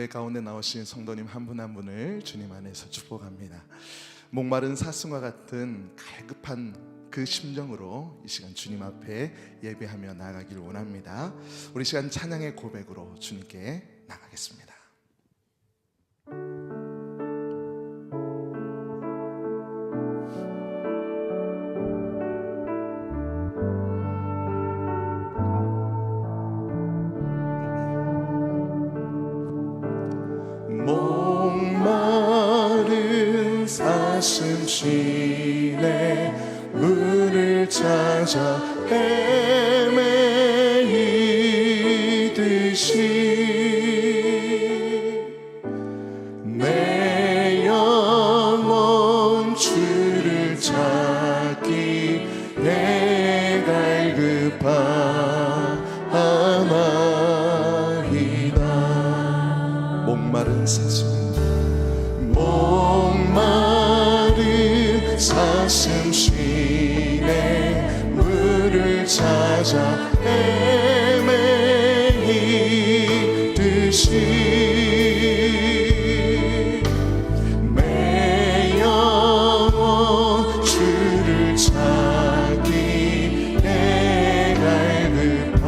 예배 가운데 나오신 성도님 한 분 한 분을 주님 안에서 축복합니다. 목마른 사슴과 같은 갈급한 그 심정으로 이 시간 주님 앞에 예배하며 나아가길 원합니다. 우리 시간 찬양의 고백으로 주님께 나가겠습니다. 목마른 사슴시내 물을 찾아 헤매이듯이 내 영혼 주를 찾기 내 갈급하나이다. 목마른 사슴시내 물을 찾아 헤매이듯이 내 영혼 주를 찾기 내 갈급하나이다.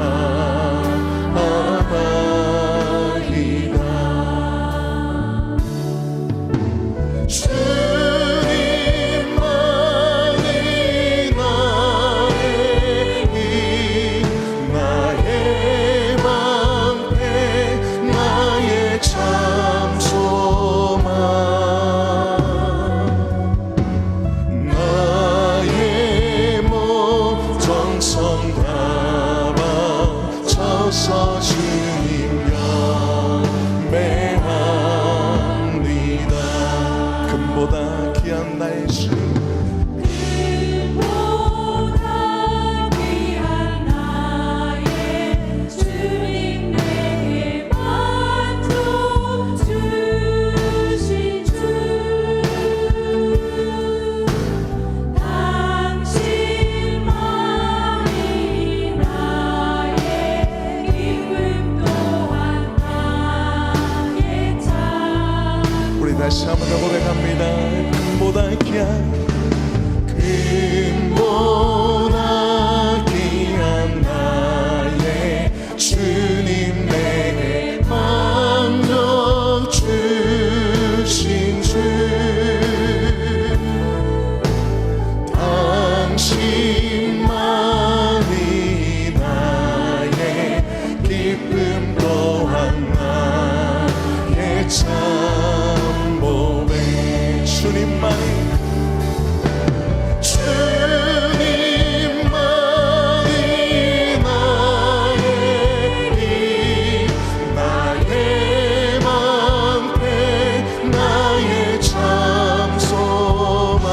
금보다 귀한 나의 주 주님 내게 만족 주신 주 당신만이 나의 기쁨 또한 나의 찬. 우리 다시 한번 더 고백합니다. 금보다 귀한 나의 주님 내게 만족 주신 주 당신만이 나의 기쁨 또한 나의 참 보배. 주님만이 나의 힘 나의 방패 나의 참 소망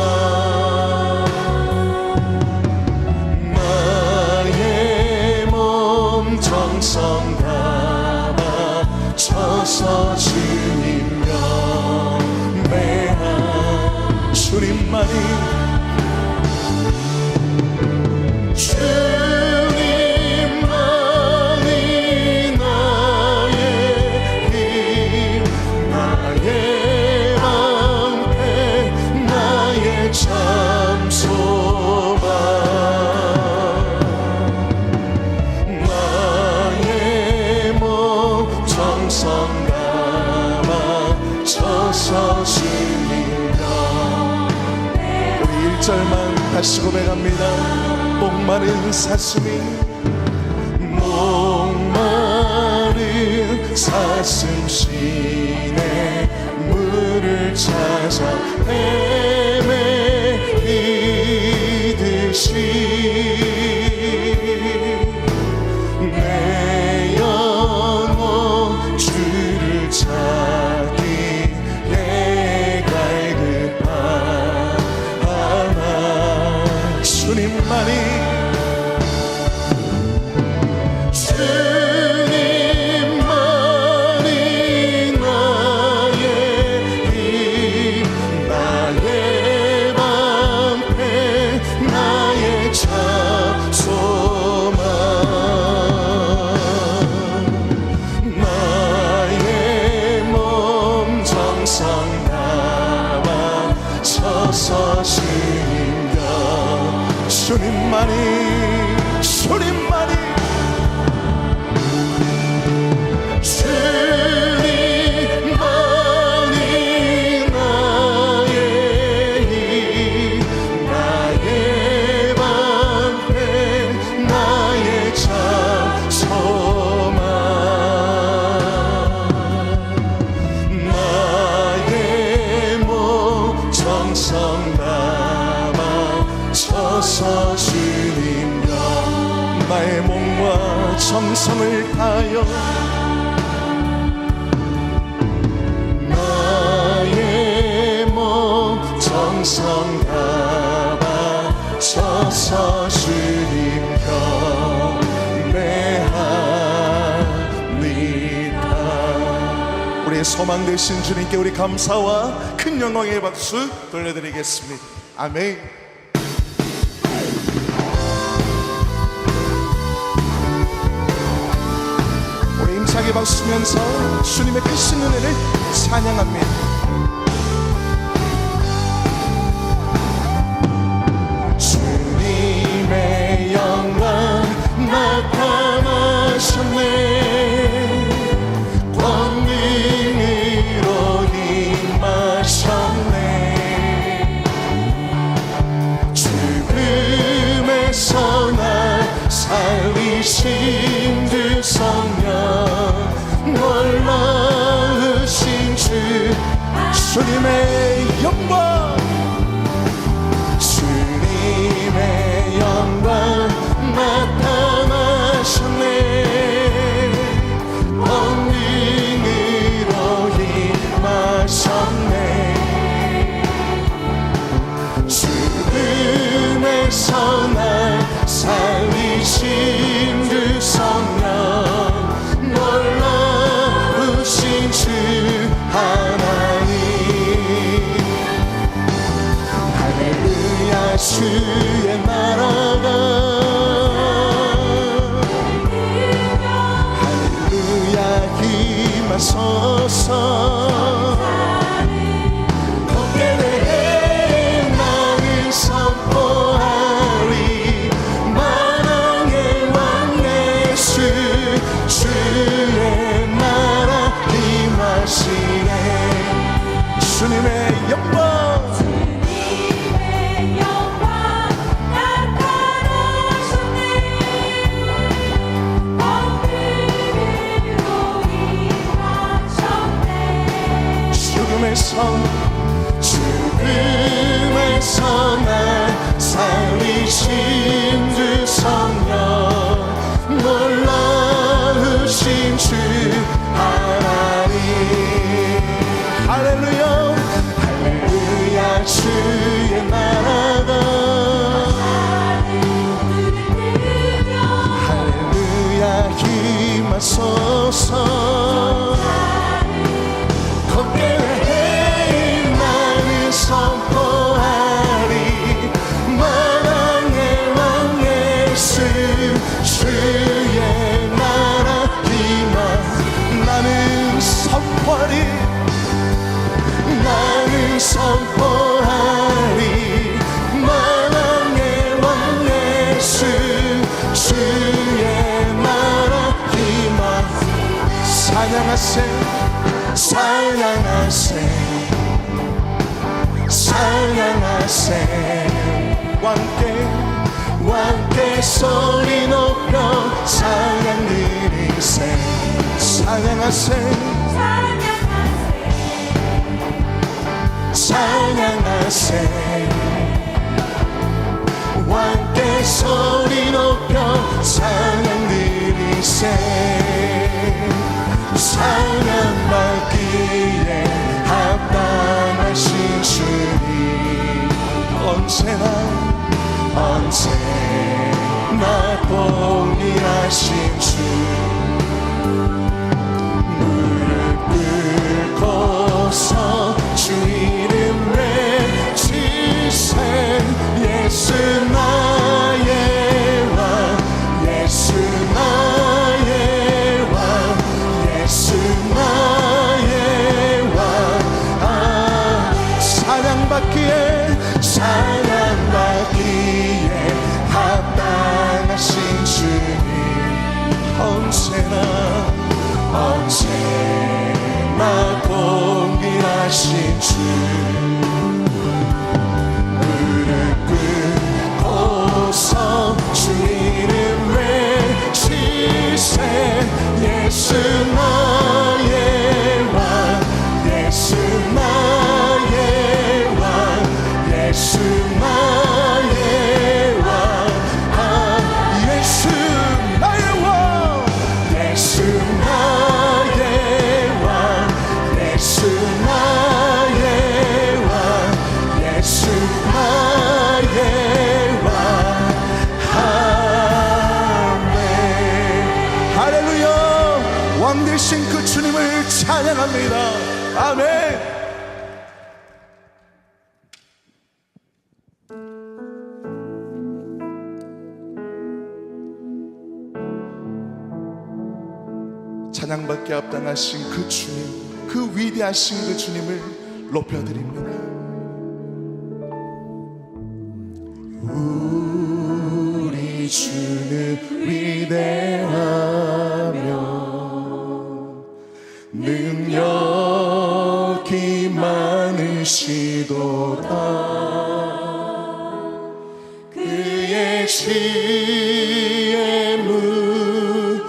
나의 몸 정성 다 바쳐서 주님 경배한 주님만이 나의 힘 나의 방패 나의 참 소망 나의 몸 정성 다 바쳐서 주님 경배. 우리 1절만 다시 고백합니다. 목마른 사슴시내 물을 찾아 헤매이듯이 내 영혼 주를 찾기 내 갈급하나. 주님만이 나의 힘 나의 방패 나의 참 소망 나의 몸 주님만이 주님만이 주님만이 나의 힘 나의 방패 나의 자소만 나의 몸 정성 담아 서서 주님과 나의 몸과 정성을 다하여 나의 몸 정성 담아 서서 주님 경배합니다. 우리의 소망 되신 주님께 우리 감사와 큰 영광의 박수 돌려드리겠습니다. 아멘. 우리 힘차게 박수면서 주님의 크신 은혜를 찬양합니다. 주님의 영광 나타나셨네 권능으로 임하셨네 죽음에서 날 살리신 주 성령 놀라우신 주 주님의 영광 주님의 영광 나타나셨네 권능으로 임하셨네 죽음에서 날 살리신 주 성령 놀라우신 주 하나님 할렐루야 주의 나라가 할렐루야 힘하소서 거기에 나를 선포하리 만왕의 왕 예수 주의 나라 임하시네 주님의 영광 죽음에서 날 살리신 주 성령 놀라우신 주 하나님 할렐루야 할렐루야 주의 나라가 할렐루야 힘하소서 거기에 나를 선포하리 만왕의 왕 예수 주의 나라 임하 나는 선포하리 나는 선포하리 만왕의 왕 예수 주의 나라 임하 찬양하세 찬양하세 찬양하세 왕께 소리 높여 찬양 드리세 찬양하세 찬양하세 왕께 소리 높여 찬양 드리세 찬양받기에 합당하신 주님 언제나 동일하신 주 무릎 꿇고서 주 이름 외치세 예수 나의 왕 예수 나의 왕 예수 나의 왕 찬양받기에 되신 그 주님을 찬양합니다. 아멘. 찬양받게 합당하신 그 주님, 그 위대하신 그 주님을 높여드립니다. 우리 주는 위대하며 능력이 많으시도다. 그의 지혜 무궁하며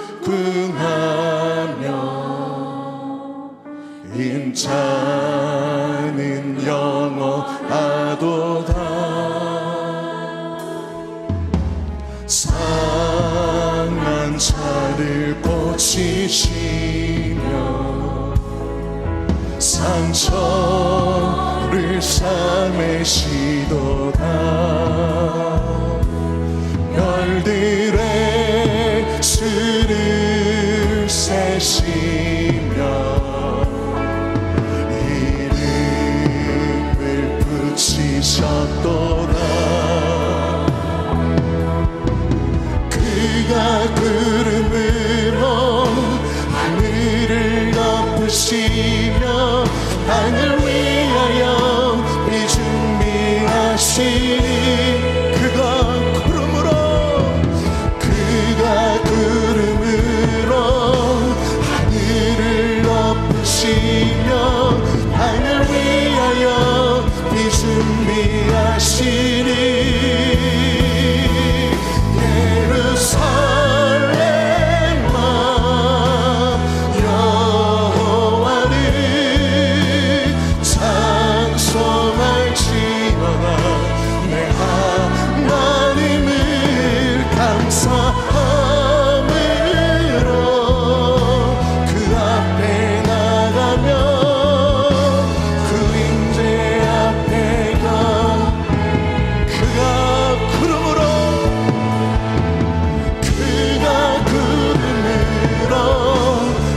인자는 영원하도다. 상한 자를 고치시며 상처를 싸매시도다. 별들의 수를 세시며 이름을 붙이셨도다. 그가 구름으로 하늘을 덮으시며 땅을 위하여 비준비하시니 그가 구름으로 하늘을 덮으시며 땅을 위하여 비준비하시니 예루살렘아 여호와를 찬송할지어다. 내 하나님을 감사함으로 그 앞에 나가며 그 임재 앞에 그가 구름으로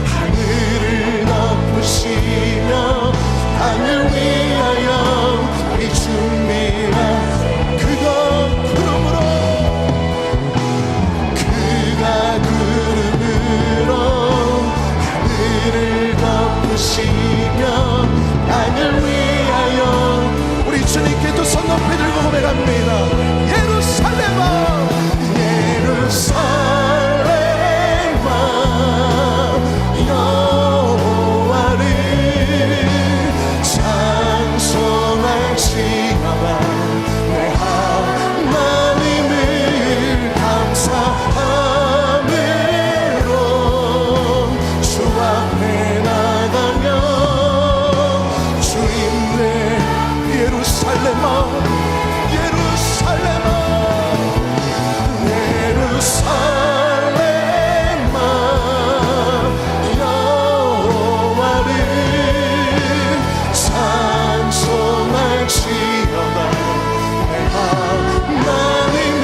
하늘을 덮으시며 땅을 위하여 비준비한 그가 구름으로 하늘을 덮으시며 땅을 위하여 우리 주님께 두 손 높이 들고 고백합니다. 예루살렘아 예루살렘아 여호와를 찬송할지어다. 내 하나님을 감사함으로 주 앞에 나가며 주인의 예루살렘아 예루살렘아 예루살렘아 여호와를 찬송할지어다. 내 하나님을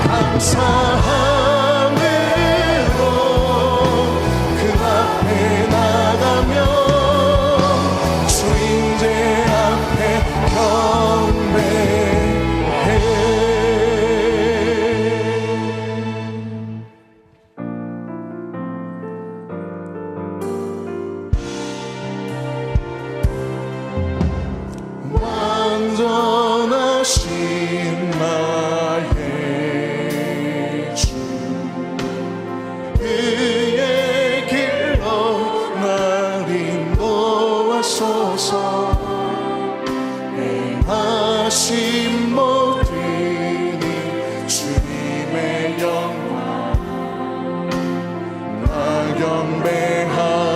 감사함으로 그 앞에 나가며 주 임재 앞에 경배해. 완전하신 나의 주 그의 길로 날 인도하소서. 행하신 모든 일 주님의 영광 나 경배합니다.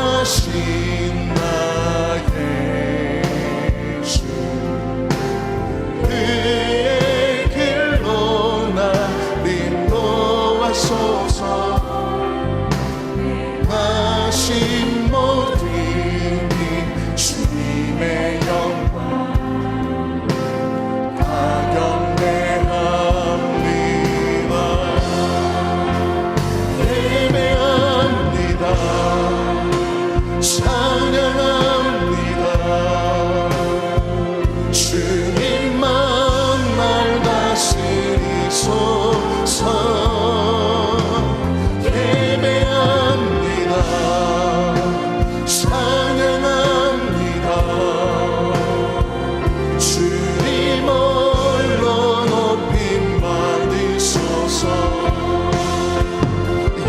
완전하신 나의 주 그의 길로 날 인도하소서. 하신 모든 일 주님의 영광 다 경배 찬양합니다. 주님만 날 다스리소서. 예배합니다. 찬양합니다. 주님 홀로 높임 받으소서.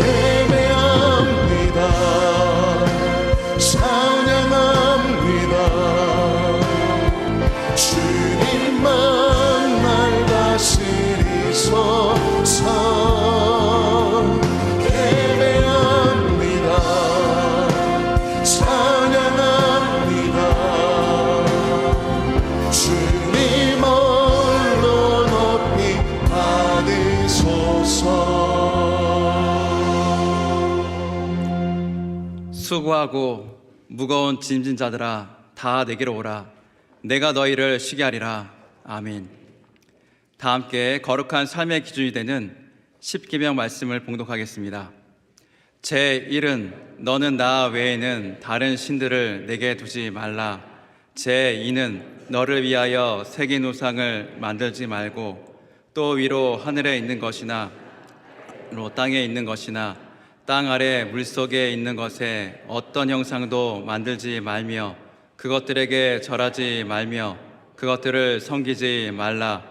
예배합니다. 찬양합니다. 주님만 날 다스리소서. 예배합니다. 찬양합니다. 주님 홀로 높이 받으소서. 수고하고 무거운 짐진 자들아 다 내게로 오라. 내가 너희를 쉬게 하리라. 아멘. 다 함께 거룩한 삶의 기준이 되는 십계명 말씀을 봉독하겠습니다. 제1은 너는 나 외에는 다른 신들을 내게 두지 말라. 제2는 너를 위하여 새긴 우상을 만들지 말고 또 위로 하늘에 있는 것이나 땅에 있는 것이나 땅 아래 물속에 있는 것에 어떤 형상도 만들지 말며 그것들에게 절하지 말며 그것들을 섬기지 말라.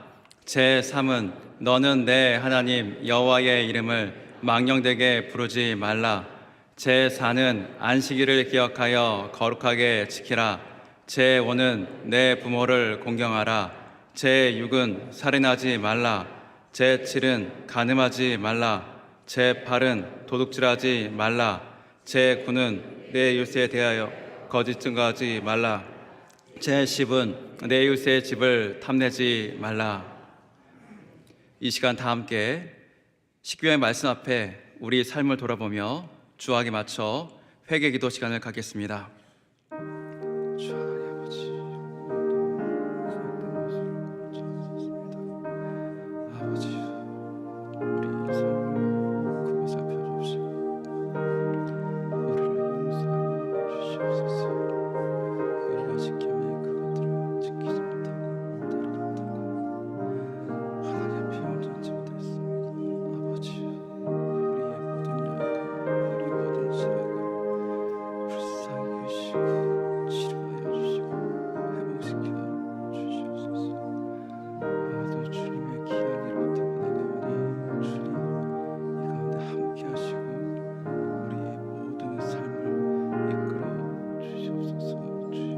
제3은 너는 내 하나님 여호와의 이름을 망령되게 부르지 말라. 제4는 안식일을 기억하여 거룩하게 지키라. 제5는 내 부모를 공경하라. 제6은 살인하지 말라. 제7은 간음하지 말라. 제8은 도둑질하지 말라. 제9는 내 이웃에 대하여 거짓 증거하지 말라. 제10은 내 이웃의 집을 탐내지 말라. 이 시간 다 함께 십계명의 말씀 앞에 우리 삶을 돌아보며 주악에 맞춰 회개 기도 시간을 갖겠습니다. 주 하나님 아버지, 아버지, 우리 삶을 크게 살펴주시고 우리를 용서하여 주시옵소서. 우리가 지켜야 할 그것들을 지키지 못하고 하나님 표현 짓지 못했습니다. 아버지, 우리의 모든 약함, 우리 모든 죄악을 불쌍히 여기시고 치료하여 주시고 회복시켜 주시옵소서. 아도 주님의 귀한 이름 듣고 나가오니 주님 이 가운데 함께 하시고 우리의 모든 삶을 이끌어 주시옵소서. 주여,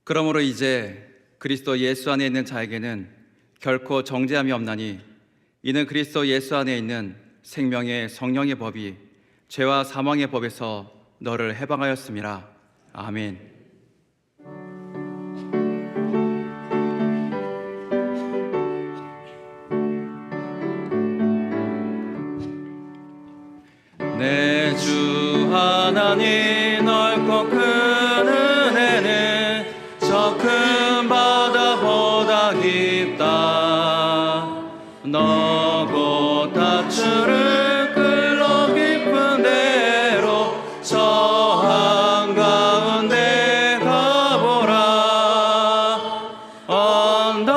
그러므로 이제 그리스도 예수 안에 있는 자에게는 결코 정죄함이 없나니 이는 그리스도 예수 안에 있는 생명의 성령의 법이 죄와 사망의 법에서 너를 해방하였음이라. 아멘. 내 주 하나님 넓고 큰 은혜는 저 큰 바다보다 깊다. 너고 다추를 끌러 깊은 데로 저 한가운데 가보라. 언덕을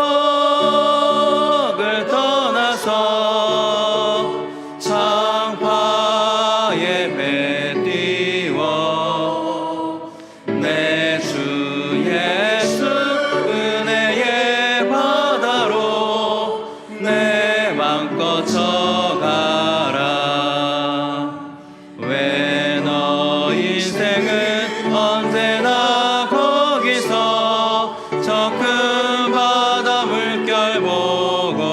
떠나서 창파에 배 띄워 내 주 예수 은혜의 바다로 내 맘껏 져가라. 왜 너 인생은 언제나 거기서 저 큰 바다 물결 보고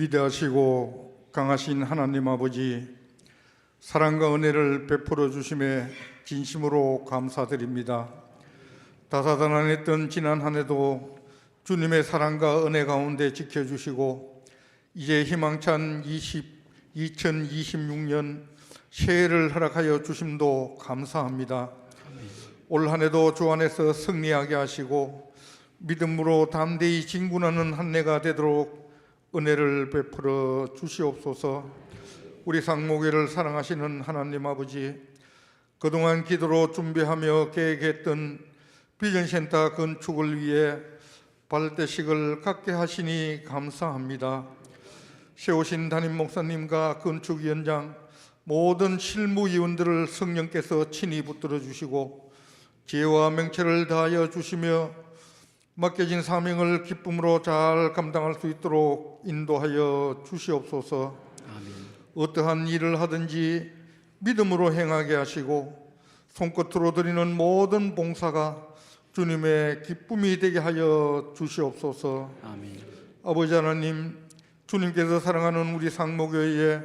위대하시고 강하신 하나님 아버지, 사랑과 은혜를 베풀어 주심에 진심으로 감사드립니다. 다사다난했던 지난 한 해도 주님의 사랑과 은혜 가운데 지켜주시고 이제 희망찬 2026년 새해를 허락하여 주심도 감사합니다. 올 한 해도 주 안에서 승리하게 하시고 믿음으로 담대히 진군하는 한 해가 되도록 은혜를 베풀어 주시옵소서. 우리 상목회를 사랑하시는 하나님 아버지, 그동안 기도로 준비하며 계획했던 비전센터 건축을 위해 발대식을 갖게 하시니 감사합니다. 세우신 담임 목사님과 건축위원장, 모든 실무위원들을 성령께서 친히 붙들어 주시고 지혜와 명철을 다하여 주시며 맡겨진 사명을 기쁨으로 잘 감당할 수 있도록 인도하여 주시옵소서. 아멘. 어떠한 일을 하든지 믿음으로 행하게 하시고 손끝으로 드리는 모든 봉사가 주님의 기쁨이 되게 하여 주시옵소서. 아멘. 아버지 하나님, 주님께서 사랑하는 우리 상목교회에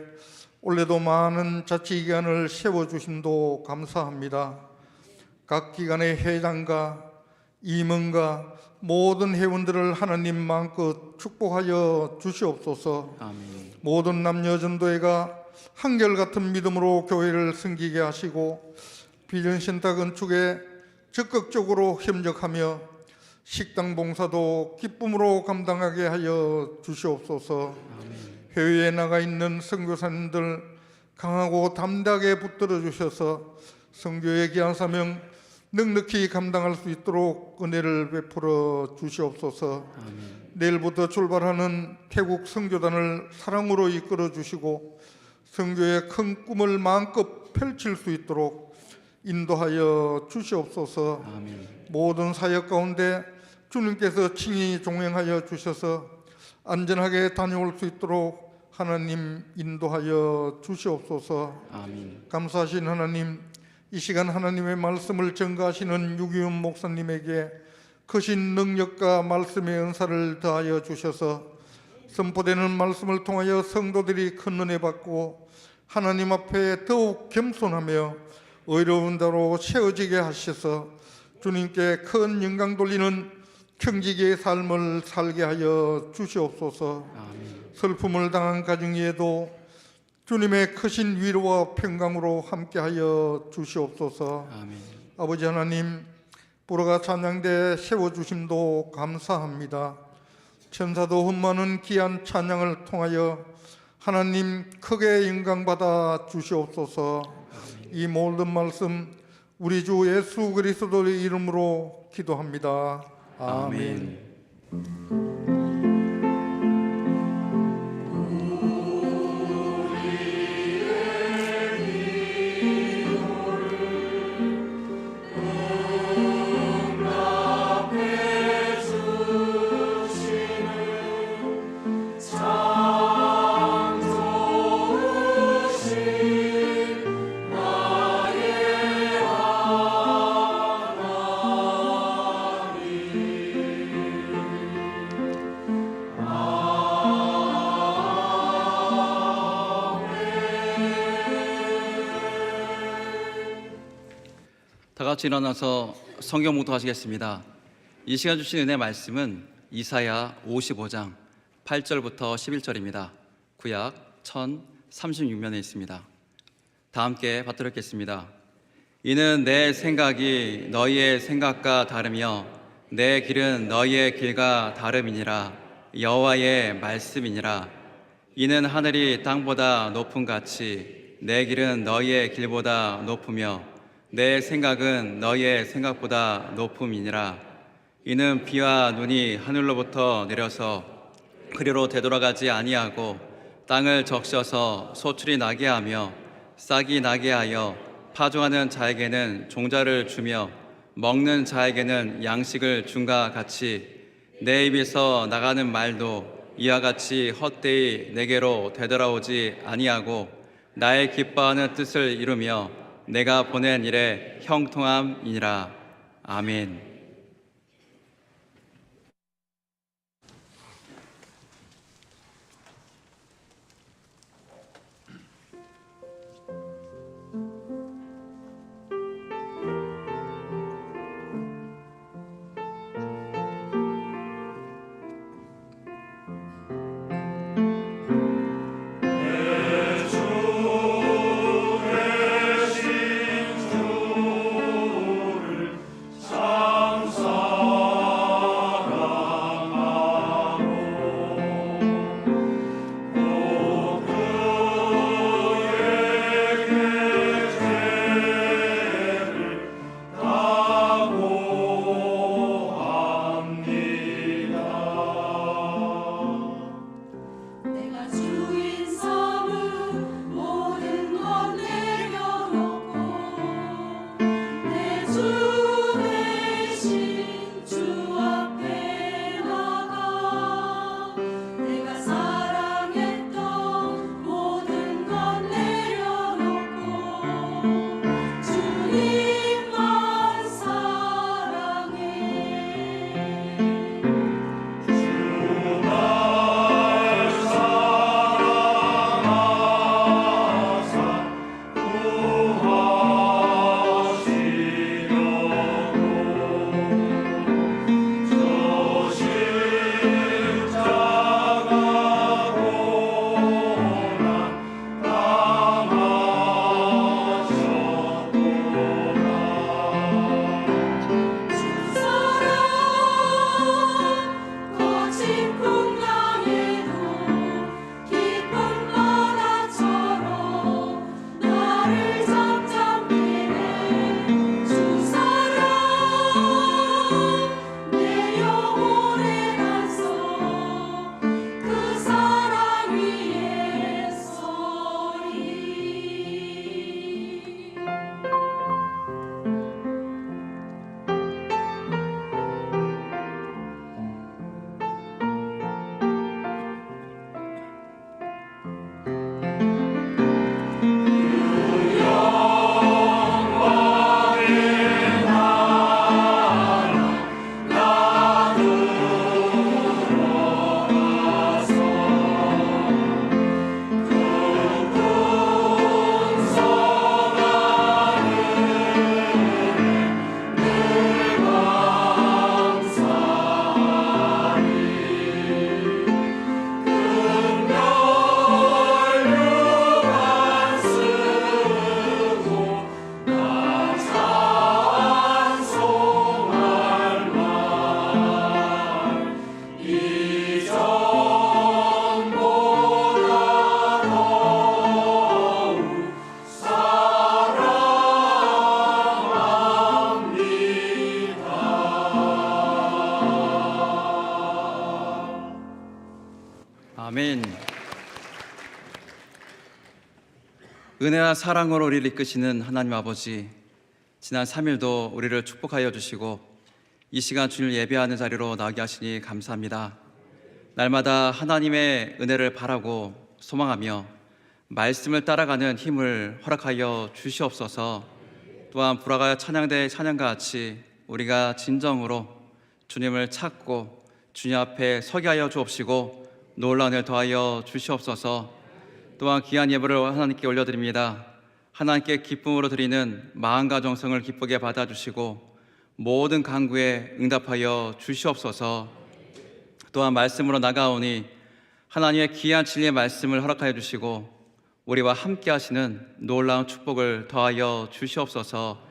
올해도 많은 자치기관을 세워주심도 감사합니다. 각 기관의 회장과 임원과 모든 회원들을 하나님 마음껏 축복하여 주시옵소서. 아멘. 모든 남녀 전도회가 한결같은 믿음으로 교회를 섬기게 하시고 비전센터 건축에 적극적으로 협력하며 식당 봉사도 기쁨으로 감당하게 하여 주시옵소서. 해외에 나가 있는 선교사님들 강하고 담대하게 붙들어 주셔서 선교의 귀한 사명 넉넉히 감당할 수 있도록 은혜를 베풀어 주시옵소서. 아멘. 내일부터 출발하는 태국 선교단을 사랑으로 이끌어 주시고 선교의 큰 꿈을 마음껏 펼칠 수 있도록 인도하여 주시옵소서. 아멘. 모든 사역 가운데 주님께서 친히 종행하여 주셔서 안전하게 다녀올 수 있도록 하나님 인도하여 주시옵소서. 아멘. 감사하신 하나님, 이 시간 하나님의 말씀을 전가하시는 유기훈 목사님에게 크신 능력과 말씀의 은사를 더하여 주셔서 선포되는 말씀을 통하여 성도들이 큰 은혜 받고 하나님 앞에 더욱 겸손하며 의로운 자로 세워지게 하셔서 주님께 큰 영광 돌리는 청지기의 삶을 살게 하여 주시옵소서. 아멘. 슬픔을 당한 가정 위에도 주님의 크신 위로와 평강으로 함께하여 주시옵소서. 아멘. 아버지 하나님, 보러가 찬양대 세워주심도 감사합니다. 천사도 흠모하는 귀한 찬양을 통하여 하나님 크게 영광받아 주시옵소서. 이 모든 말씀 우리 주 예수 그리스도의 이름으로 기도합니다. 아멘. 다 같이 일어나서 성경 묵도하시겠습니다. 이 시간 주신 은혜 말씀은 이사야 55장 8절부터 11절입니다. 구약 1036면에 있습니다. 다 함께 받들었겠습니다. 이는 내 생각이 너희의 생각과 다르며 내 길은 너희의 길과 다름이니라. 여호와의 말씀이니라. 이는 하늘이 땅보다 높음 같이 내 길은 너희의 길보다 높으며 내 생각은 너희의 생각보다 높음이니라. 이는 비와 눈이 하늘로부터 내려서 그리로 되돌아가지 아니하고 땅을 적셔서 소출이 나게 하며 싹이 나게 하여 파종하는 자에게는 종자를 주며 먹는 자에게는 양식을 준과 같이 내 입에서 나가는 말도 이와 같이 헛되이 내게로 되돌아오지 아니하고 나의 기뻐하는 뜻을 이루며 내가 보낸 일에 형통함이니라. 아멘. 풍랑에도 깊은 바다처럼 나를 잠잠케 주 사랑 내 영혼의 반석 그 사랑 위에 서리. 아멘. 은혜와 사랑으로 우리를 이끄시는 하나님 아버지, 지난 3일도 우리를 축복하여 주시고 이 시간 주님을 예배하는 자리로 나게 하시니 감사합니다. 날마다 하나님의 은혜를 바라고 소망하며 말씀을 따라가는 힘을 허락하여 주시옵소서. 또한 불화가 찬양대 찬양과 같이 우리가 진정으로 주님을 찾고 주님 앞에 서게 하여 주옵시고 놀라운 일 더하여 주시옵소서. 또한 귀한 예물을 하나님께 올려드립니다. 하나님께 기쁨으로 드리는 마음과 정성을 기쁘게 받아주시고 모든 간구에 응답하여 주시옵소서. 또한 말씀으로 나가오니 하나님의 귀한 진리의 말씀을 허락하여 주시고 우리와 함께 하시는 놀라운 축복을 더하여 주시옵소서.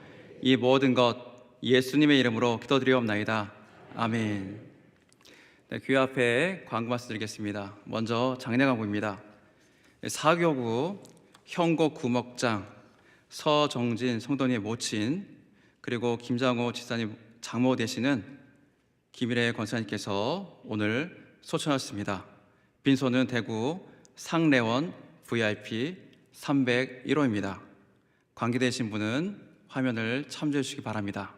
이 모든 것 예수님의 이름으로 기도드리옵나이다. 아멘. 네, 교회 앞에 광고 말씀드리겠습니다. 먼저 장례 광고입니다. 사교구 형곡 구목장 서정진 성도님 모친 그리고 김장호 지사님 장모 되시는 김일혜 권사님께서 오늘 소천하셨습니다. 빈소는 대구 상래원 VIP 301호입니다. 관계되신 분은 화면을 참조해 주시기 바랍니다.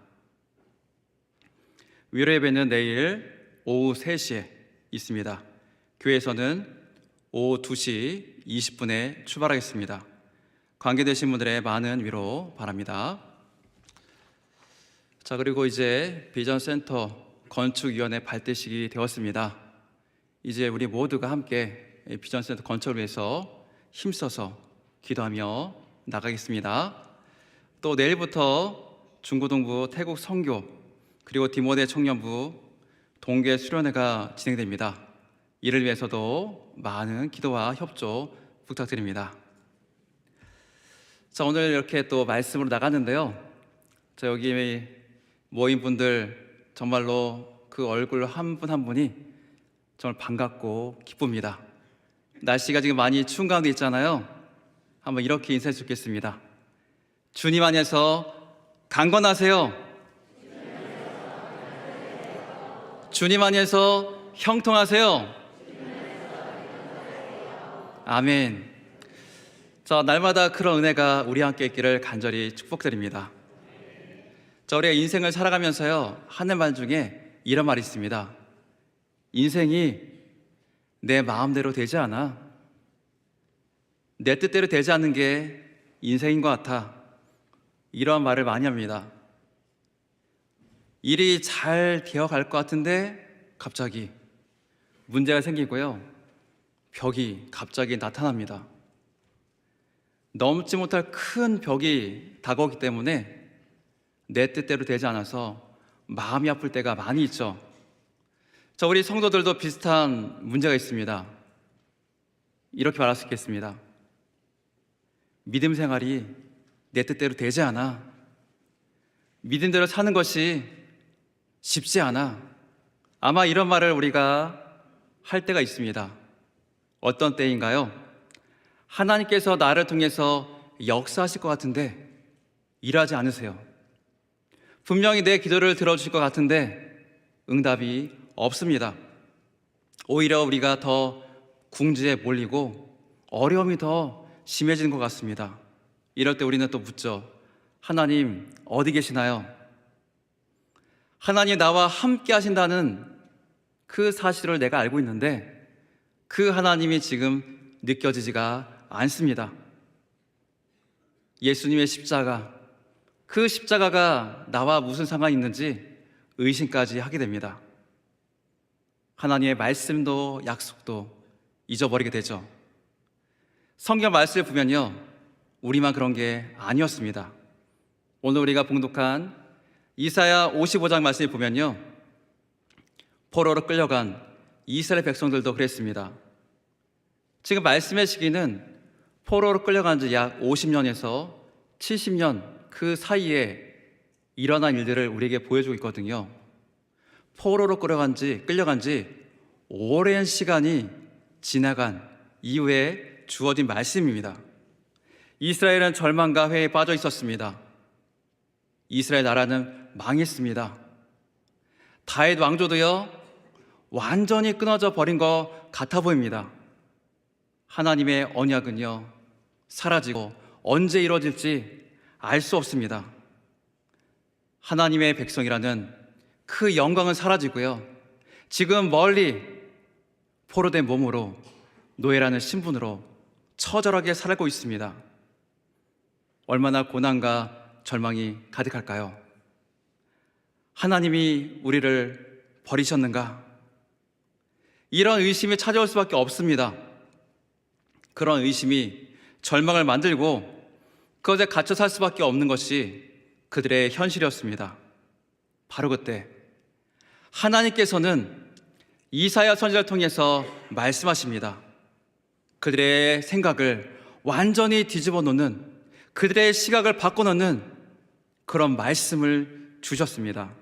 위로 예배는 내일 오후 3시에 있습니다. 교회에서는 오후 2시 20분에 출발하겠습니다. 관계되신 분들의 많은 위로 바랍니다. 자, 그리고 이제 비전센터 건축위원회 발대식이 되었습니다. 이제 우리 모두가 함께 비전센터 건축을 위해서 힘써서 기도하며 나가겠습니다. 또 내일부터 중고등부 태국 선교 그리고 디모데 청년부 동계 수련회가 진행됩니다. 이를 위해서도 많은 기도와 협조 부탁드립니다. 자, 오늘 이렇게 또 말씀으로 나갔는데요. 자, 여기 모인 분들 정말로 그 얼굴 한 분 한 분이 정말 반갑고 기쁩니다. 날씨가 지금 많이 추운 가운데 있잖아요. 한번 이렇게 인사해 주겠습니다. 주님 안에서 강건하세요. 주님 안에서 형통하세요. 아멘. 자, 날마다 그런 은혜가 우리 함께 있기를 간절히 축복드립니다. 자, 우리가 인생을 살아가면서요, 하는 말 중에 이런 말이 있습니다. 인생이 내 마음대로 되지 않아. 내 뜻대로 되지 않는 게 인생인 것 같아. 이런 말을 많이 합니다. 일이 잘 되어갈 것 같은데 갑자기 문제가 생기고요. 벽이 갑자기 나타납니다. 넘지 못할 큰 벽이 다가오기 때문에 내 뜻대로 되지 않아서 마음이 아플 때가 많이 있죠. 자, 우리 성도들도 비슷한 문제가 있습니다. 이렇게 말할 수 있겠습니다. 믿음 생활이 내 뜻대로 되지 않아. 믿음대로 사는 것이 쉽지 않아. 아마 이런 말을 우리가 할 때가 있습니다. 어떤 때인가요? 하나님께서 나를 통해서 역사하실 것 같은데 일하지 않으세요. 분명히 내 기도를 들어주실 것 같은데 응답이 없습니다. 오히려 우리가 더 궁지에 몰리고 어려움이 더 심해지는 것 같습니다. 이럴 때 우리는 또 묻죠. 하나님 어디 계시나요? 하나님 나와 함께 하신다는 그 사실을 내가 알고 있는데 그 하나님이 지금 느껴지지가 않습니다. 예수님의 십자가, 그 십자가가 나와 무슨 상관이 있는지 의심까지 하게 됩니다. 하나님의 말씀도 약속도 잊어버리게 되죠. 성경 말씀을 보면요, 우리만 그런 게 아니었습니다. 오늘 우리가 봉독한 이사야 55장 말씀을 보면요, 포로로 끌려간 이스라엘 백성들도 그랬습니다. 지금 말씀의 시기는 포로로 끌려간 지 약 50년에서 70년 그 사이에 일어난 일들을 우리에게 보여주고 있거든요. 포로로 끌려간 지 오랜 시간이 지나간 이후에 주어진 말씀입니다. 이스라엘은 절망과 회에 빠져 있었습니다. 이스라엘 나라는 망했습니다. 다윗 왕조도요, 완전히 끊어져 버린 것 같아 보입니다. 하나님의 언약은요, 사라지고 언제 이루어질지 알 수 없습니다. 하나님의 백성이라는 그 영광은 사라지고요, 지금 멀리 포로된 몸으로 노예라는 신분으로 처절하게 살고 있습니다. 얼마나 고난과 절망이 가득할까요? 하나님이 우리를 버리셨는가? 이런 의심이 찾아올 수밖에 없습니다. 그런 의심이 절망을 만들고 그것에 갇혀 살 수밖에 없는 것이 그들의 현실이었습니다. 바로 그때 하나님께서는 이사야 선지자를 통해서 말씀하십니다. 그들의 생각을 완전히 뒤집어 놓는, 그들의 시각을 바꿔놓는 그런 말씀을 주셨습니다.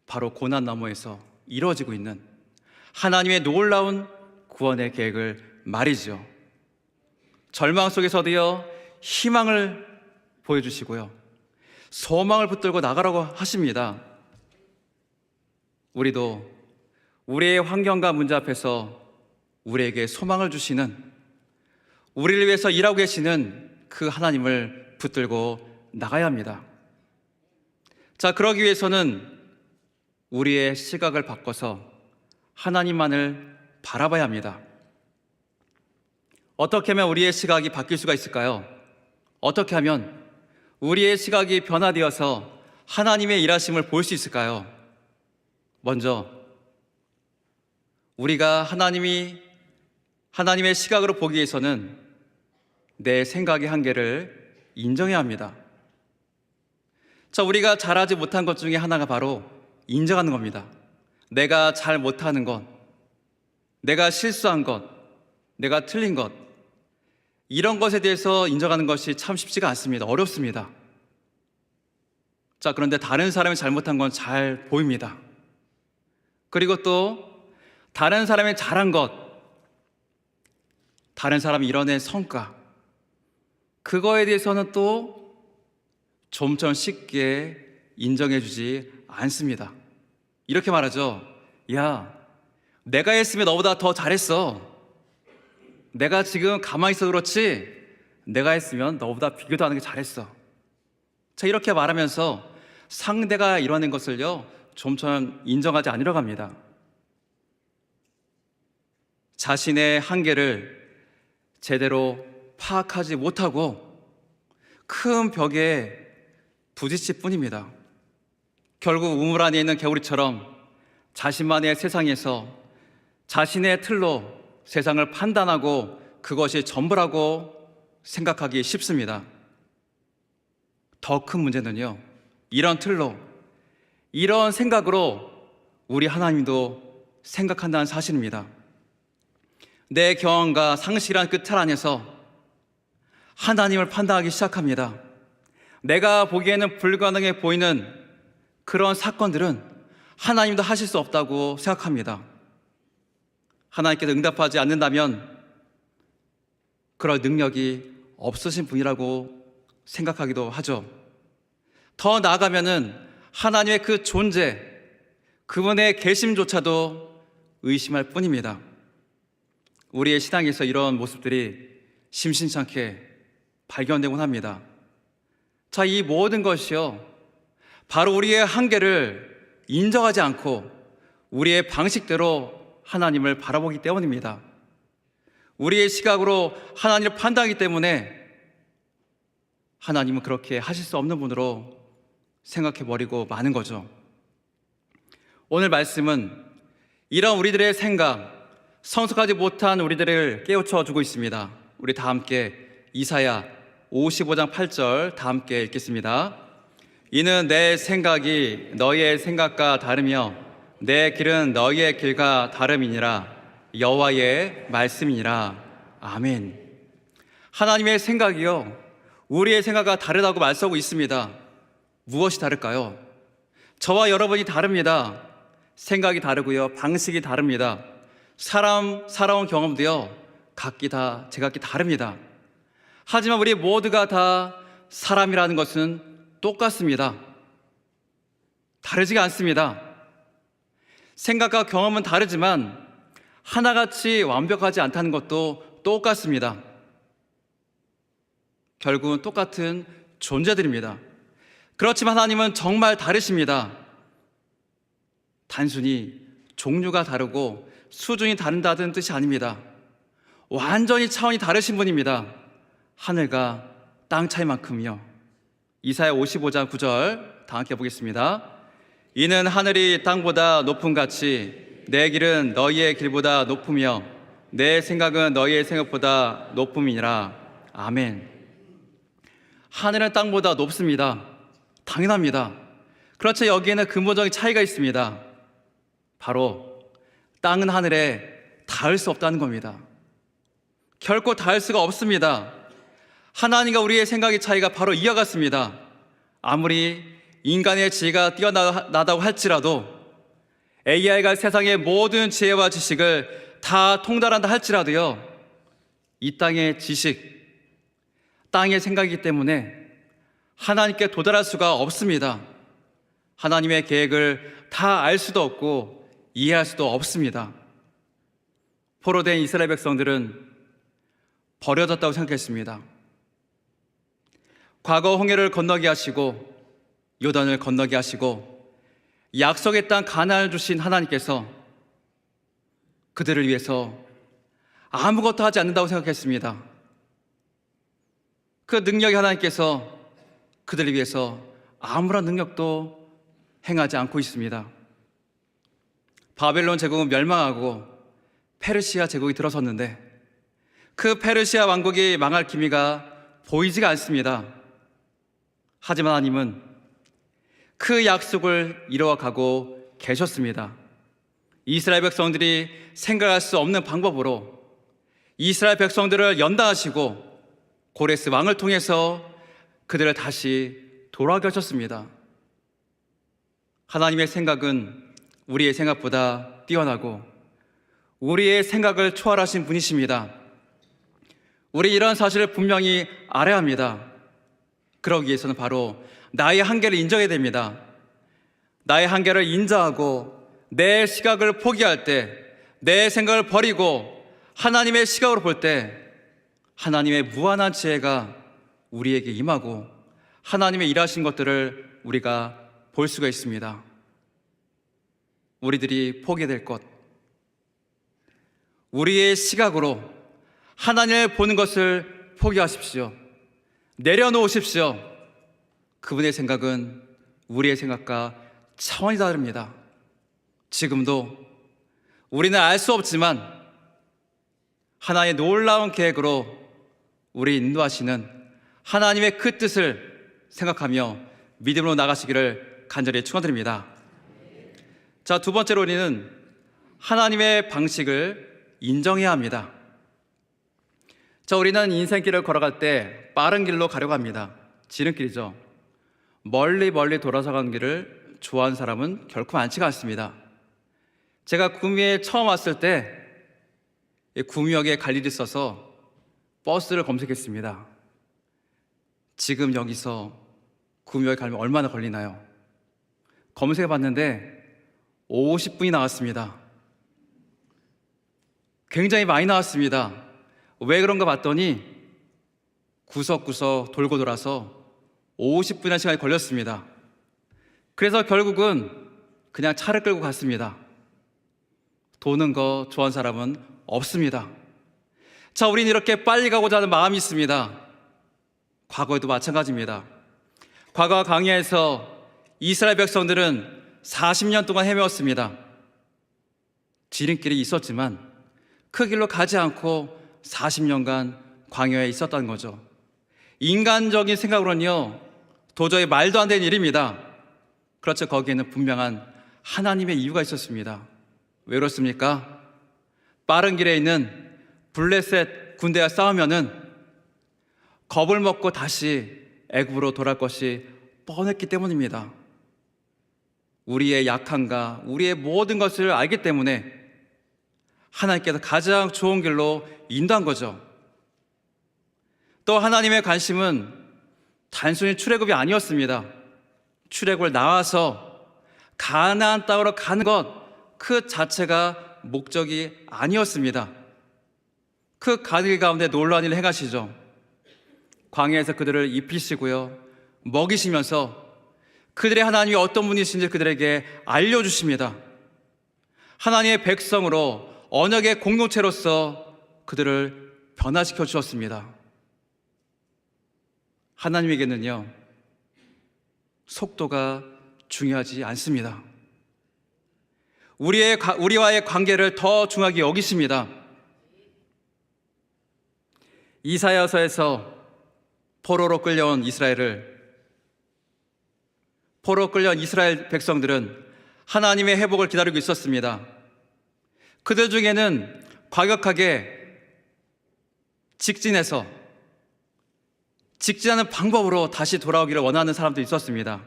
바로 고난 너머에서 이루어지고 있는 하나님의 놀라운 구원의 계획을 말이죠. 절망 속에서도요, 희망을 보여주시고요, 소망을 붙들고 나가라고 하십니다. 우리도 우리의 환경과 문제 앞에서 우리에게 소망을 주시는, 우리를 위해서 일하고 계시는 그 하나님을 붙들고 나가야 합니다. 자, 그러기 위해서는 우리의 시각을 바꿔서 하나님만을 바라봐야 합니다. 어떻게 하면 우리의 시각이 바뀔 수가 있을까요? 어떻게 하면 우리의 시각이 변화되어서 하나님의 일하심을 볼 수 있을까요? 먼저 우리가 하나님의 시각으로 보기 위해서는 내 생각의 한계를 인정해야 합니다. 자, 우리가 잘하지 못한 것 중에 하나가 바로 인정하는 겁니다. 내가 잘 못하는 것, 내가 실수한 것, 내가 틀린 것, 이런 것에 대해서 인정하는 것이 참 쉽지가 않습니다. 어렵습니다. 자, 그런데 다른 사람이 잘못한 건 잘 보입니다. 그리고 또 다른 사람이 잘한 것, 다른 사람이 이뤄낸 성과, 그거에 대해서는 또 좀처럼 쉽게 인정해주지 않습니다. 이렇게 말하죠. 야, 내가 했으면 너보다 더 잘했어. 내가 지금 가만히 있어서 그렇지 내가 했으면 너보다 비교도 안 하게 잘했어. 자, 이렇게 말하면서 상대가 이뤄낸 것을요, 좀처럼 인정하지 않으려고 합니다. 자신의 한계를 제대로 파악하지 못하고 큰 벽에 부딪힐 뿐입니다. 결국 우물 안에 있는 개구리처럼 자신만의 세상에서 자신의 틀로 세상을 판단하고 그것이 전부라고 생각하기 쉽습니다. 더 큰 문제는요, 이런 틀로, 이런 생각으로 우리 하나님도 생각한다는 사실입니다. 내 경험과 상식이란 끝틀 안에서 하나님을 판단하기 시작합니다. 내가 보기에는 불가능해 보이는 그런 사건들은 하나님도 하실 수 없다고 생각합니다. 하나님께서 응답하지 않는다면 그럴 능력이 없으신 분이라고 생각하기도 하죠. 더 나아가면은 하나님의 그 존재, 그분의 계심조차도 의심할 뿐입니다. 우리의 신앙에서 이런 모습들이 심심찮게 발견되곤 합니다. 자, 이 모든 것이요, 바로 우리의 한계를 인정하지 않고 우리의 방식대로 하나님을 바라보기 때문입니다. 우리의 시각으로 하나님을 판단하기 때문에 하나님은 그렇게 하실 수 없는 분으로 생각해버리고 마는 거죠. 오늘 말씀은 이런 우리들의 생각, 성숙하지 못한 우리들을 깨우쳐주고 있습니다. 우리 다 함께 이사야 55장 8절 다 함께 읽겠습니다. 이는 내 생각이 너희의 생각과 다르며 내 길은 너희의 길과 다름이니라. 여호와의 말씀이니라. 아멘. 하나님의 생각이요, 우리의 생각과 다르다고 말씀하고 있습니다. 무엇이 다를까요? 저와 여러분이 다릅니다. 생각이 다르고요, 방식이 다릅니다. 살아온 경험도요, 제각기 다릅니다. 하지만 우리 모두가 다 사람이라는 것은 똑같습니다. 다르지가 않습니다. 생각과 경험은 다르지만 하나같이 완벽하지 않다는 것도 똑같습니다. 결국은 똑같은 존재들입니다. 그렇지만 하나님은 정말 다르십니다. 단순히 종류가 다르고 수준이 다른다는 뜻이 아닙니다. 완전히 차원이 다르신 분입니다. 하늘과 땅 차이만큼이요. 이사야 55장 9절 다 함께 보겠습니다. 이는 하늘이 땅보다 높음 같이 내 길은 너희의 길보다 높으며 내 생각은 너희의 생각보다 높음이니라. 아멘. 하늘은 땅보다 높습니다. 당연합니다. 그렇죠. 여기에는 근본적인 차이가 있습니다. 바로 땅은 하늘에 닿을 수 없다는 겁니다. 결코 닿을 수가 없습니다. 하나님과 우리의 생각의 차이가 바로 이와 같습니다. 아무리 인간의 지혜가 뛰어나다고 할지라도, AI가 세상의 모든 지혜와 지식을 다 통달한다 할지라도요, 이 땅의 지식, 땅의 생각이기 때문에 하나님께 도달할 수가 없습니다. 하나님의 계획을 다 알 수도 없고 이해할 수도 없습니다. 포로된 이스라엘 백성들은 버려졌다고 생각했습니다. 과거 홍해를 건너게 하시고 요단을 건너게 하시고 약속의 땅 가나안을 주신 하나님께서 그들을 위해서 아무것도 하지 않는다고 생각했습니다. 그 능력이 하나님께서 그들을 위해서 아무런 능력도 행하지 않고 있습니다. 바벨론 제국은 멸망하고 페르시아 제국이 들어섰는데 그 페르시아 왕국이 망할 기미가 보이지가 않습니다. 하지만 하나님은 그 약속을 이루어가고 계셨습니다. 이스라엘 백성들이 생각할 수 없는 방법으로 이스라엘 백성들을 연다하시고 고레스 왕을 통해서 그들을 다시 돌아오게 하셨습니다. 하나님의 생각은 우리의 생각보다 뛰어나고 우리의 생각을 초월하신 분이십니다. 우리 이런 사실을 분명히 알아야 합니다. 그러기 위해서는 바로 나의 한계를 인정해야 됩니다. 나의 한계를 인정하고 내 시각을 포기할 때, 내 생각을 버리고 하나님의 시각으로 볼 때 하나님의 무한한 지혜가 우리에게 임하고 하나님의 일하신 것들을 우리가 볼 수가 있습니다. 우리들이 포기될 것, 우리의 시각으로 하나님을 보는 것을 포기하십시오. 내려놓으십시오. 그분의 생각은 우리의 생각과 차원이 다릅니다. 지금도 우리는 알 수 없지만 하나의 놀라운 계획으로 우리 인도하시는 하나님의 그 뜻을 생각하며 믿음으로 나가시기를 간절히 축원드립니다. 자, 두 번째로 우리는 하나님의 방식을 인정해야 합니다. 자, 우리는 인생길을 걸어갈 때 빠른 길로 가려고 합니다. 지름길이죠. 멀리 돌아서 가는 길을 좋아하는 사람은 결코 많지가 않습니다. 제가 구미에 처음 왔을 때 구미역에 갈 일이 있어서 버스를 검색했습니다. 지금 여기서 구미역에 가면 얼마나 걸리나요? 검색해 봤는데 50분이 나왔습니다. 굉장히 많이 나왔습니다. 왜 그런가 봤더니 구석구석 돌고 돌아서 50분이나 시간이 걸렸습니다. 그래서 결국은 그냥 차를 끌고 갔습니다. 도는 거 좋아하는 사람은 없습니다. 자, 우리는 이렇게 빨리 가고자 하는 마음이 있습니다. 과거에도 마찬가지입니다. 과거 광야에서 이스라엘 백성들은 40년 동안 헤매었습니다. 지름길이 있었지만 그 길로 가지 않고 40년간 광야에 있었다는 거죠. 인간적인 생각으로는요, 도저히 말도 안 되는 일입니다. 그렇죠. 거기에는 분명한 하나님의 이유가 있었습니다. 왜 그렇습니까? 빠른 길에 있는 블레셋 군대와 싸우면은 겁을 먹고 다시 애굽으로 돌아갈 것이 뻔했기 때문입니다. 우리의 약함과 우리의 모든 것을 알기 때문에 하나님께서 가장 좋은 길로 인도한 거죠. 또 하나님의 관심은 단순히 출애굽이 아니었습니다. 출애굽을 나와서 가나안 땅으로 가는 것 그 자체가 목적이 아니었습니다. 그 가는 길 가운데 놀라운 일을 행하시죠. 광야에서 그들을 입히시고요, 먹이시면서 그들의 하나님이 어떤 분이신지 그들에게 알려주십니다. 하나님의 백성으로 언약의 공동체로서 그들을 변화시켜 주셨습니다. 하나님에게는요, 속도가 중요하지 않습니다. 우리와의 관계를 더 중요하게 여기십니다. 이사야서에서 포로로 끌려온 이스라엘 백성들은 하나님의 회복을 기다리고 있었습니다. 그들 중에는 과격하게 직진하는 방법으로 다시 돌아오기를 원하는 사람도 있었습니다.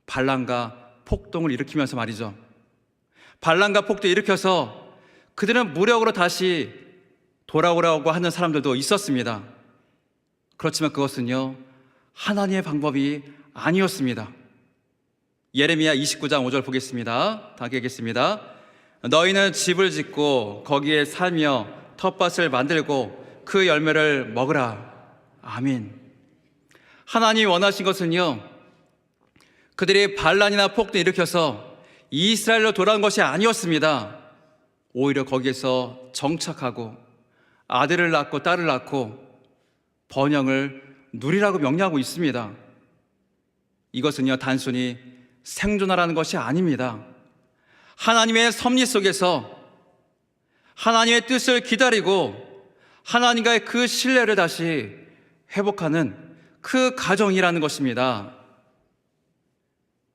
반란과 폭동을 일으키면서 말이죠. 반란과 폭동을 일으켜서 그들은 무력으로 다시 돌아오라고 하는 사람들도 있었습니다. 그렇지만 그것은요, 하나님의 방법이 아니었습니다. 예레미야 29장 5절 보겠습니다. 다 읽겠습니다. 너희는 집을 짓고 거기에 살며 텃밭을 만들고 그 열매를 먹으라. 아멘. 하나님이 원하신 것은요, 그들이 반란이나 폭동을 일으켜서 이스라엘로 돌아온 것이 아니었습니다. 오히려 거기에서 정착하고 아들을 낳고 딸을 낳고 번영을 누리라고 명령하고 있습니다. 이것은요, 단순히 생존하라는 것이 아닙니다. 하나님의 섭리 속에서 하나님의 뜻을 기다리고 하나님과의 그 신뢰를 다시 회복하는 그 과정이라는 것입니다.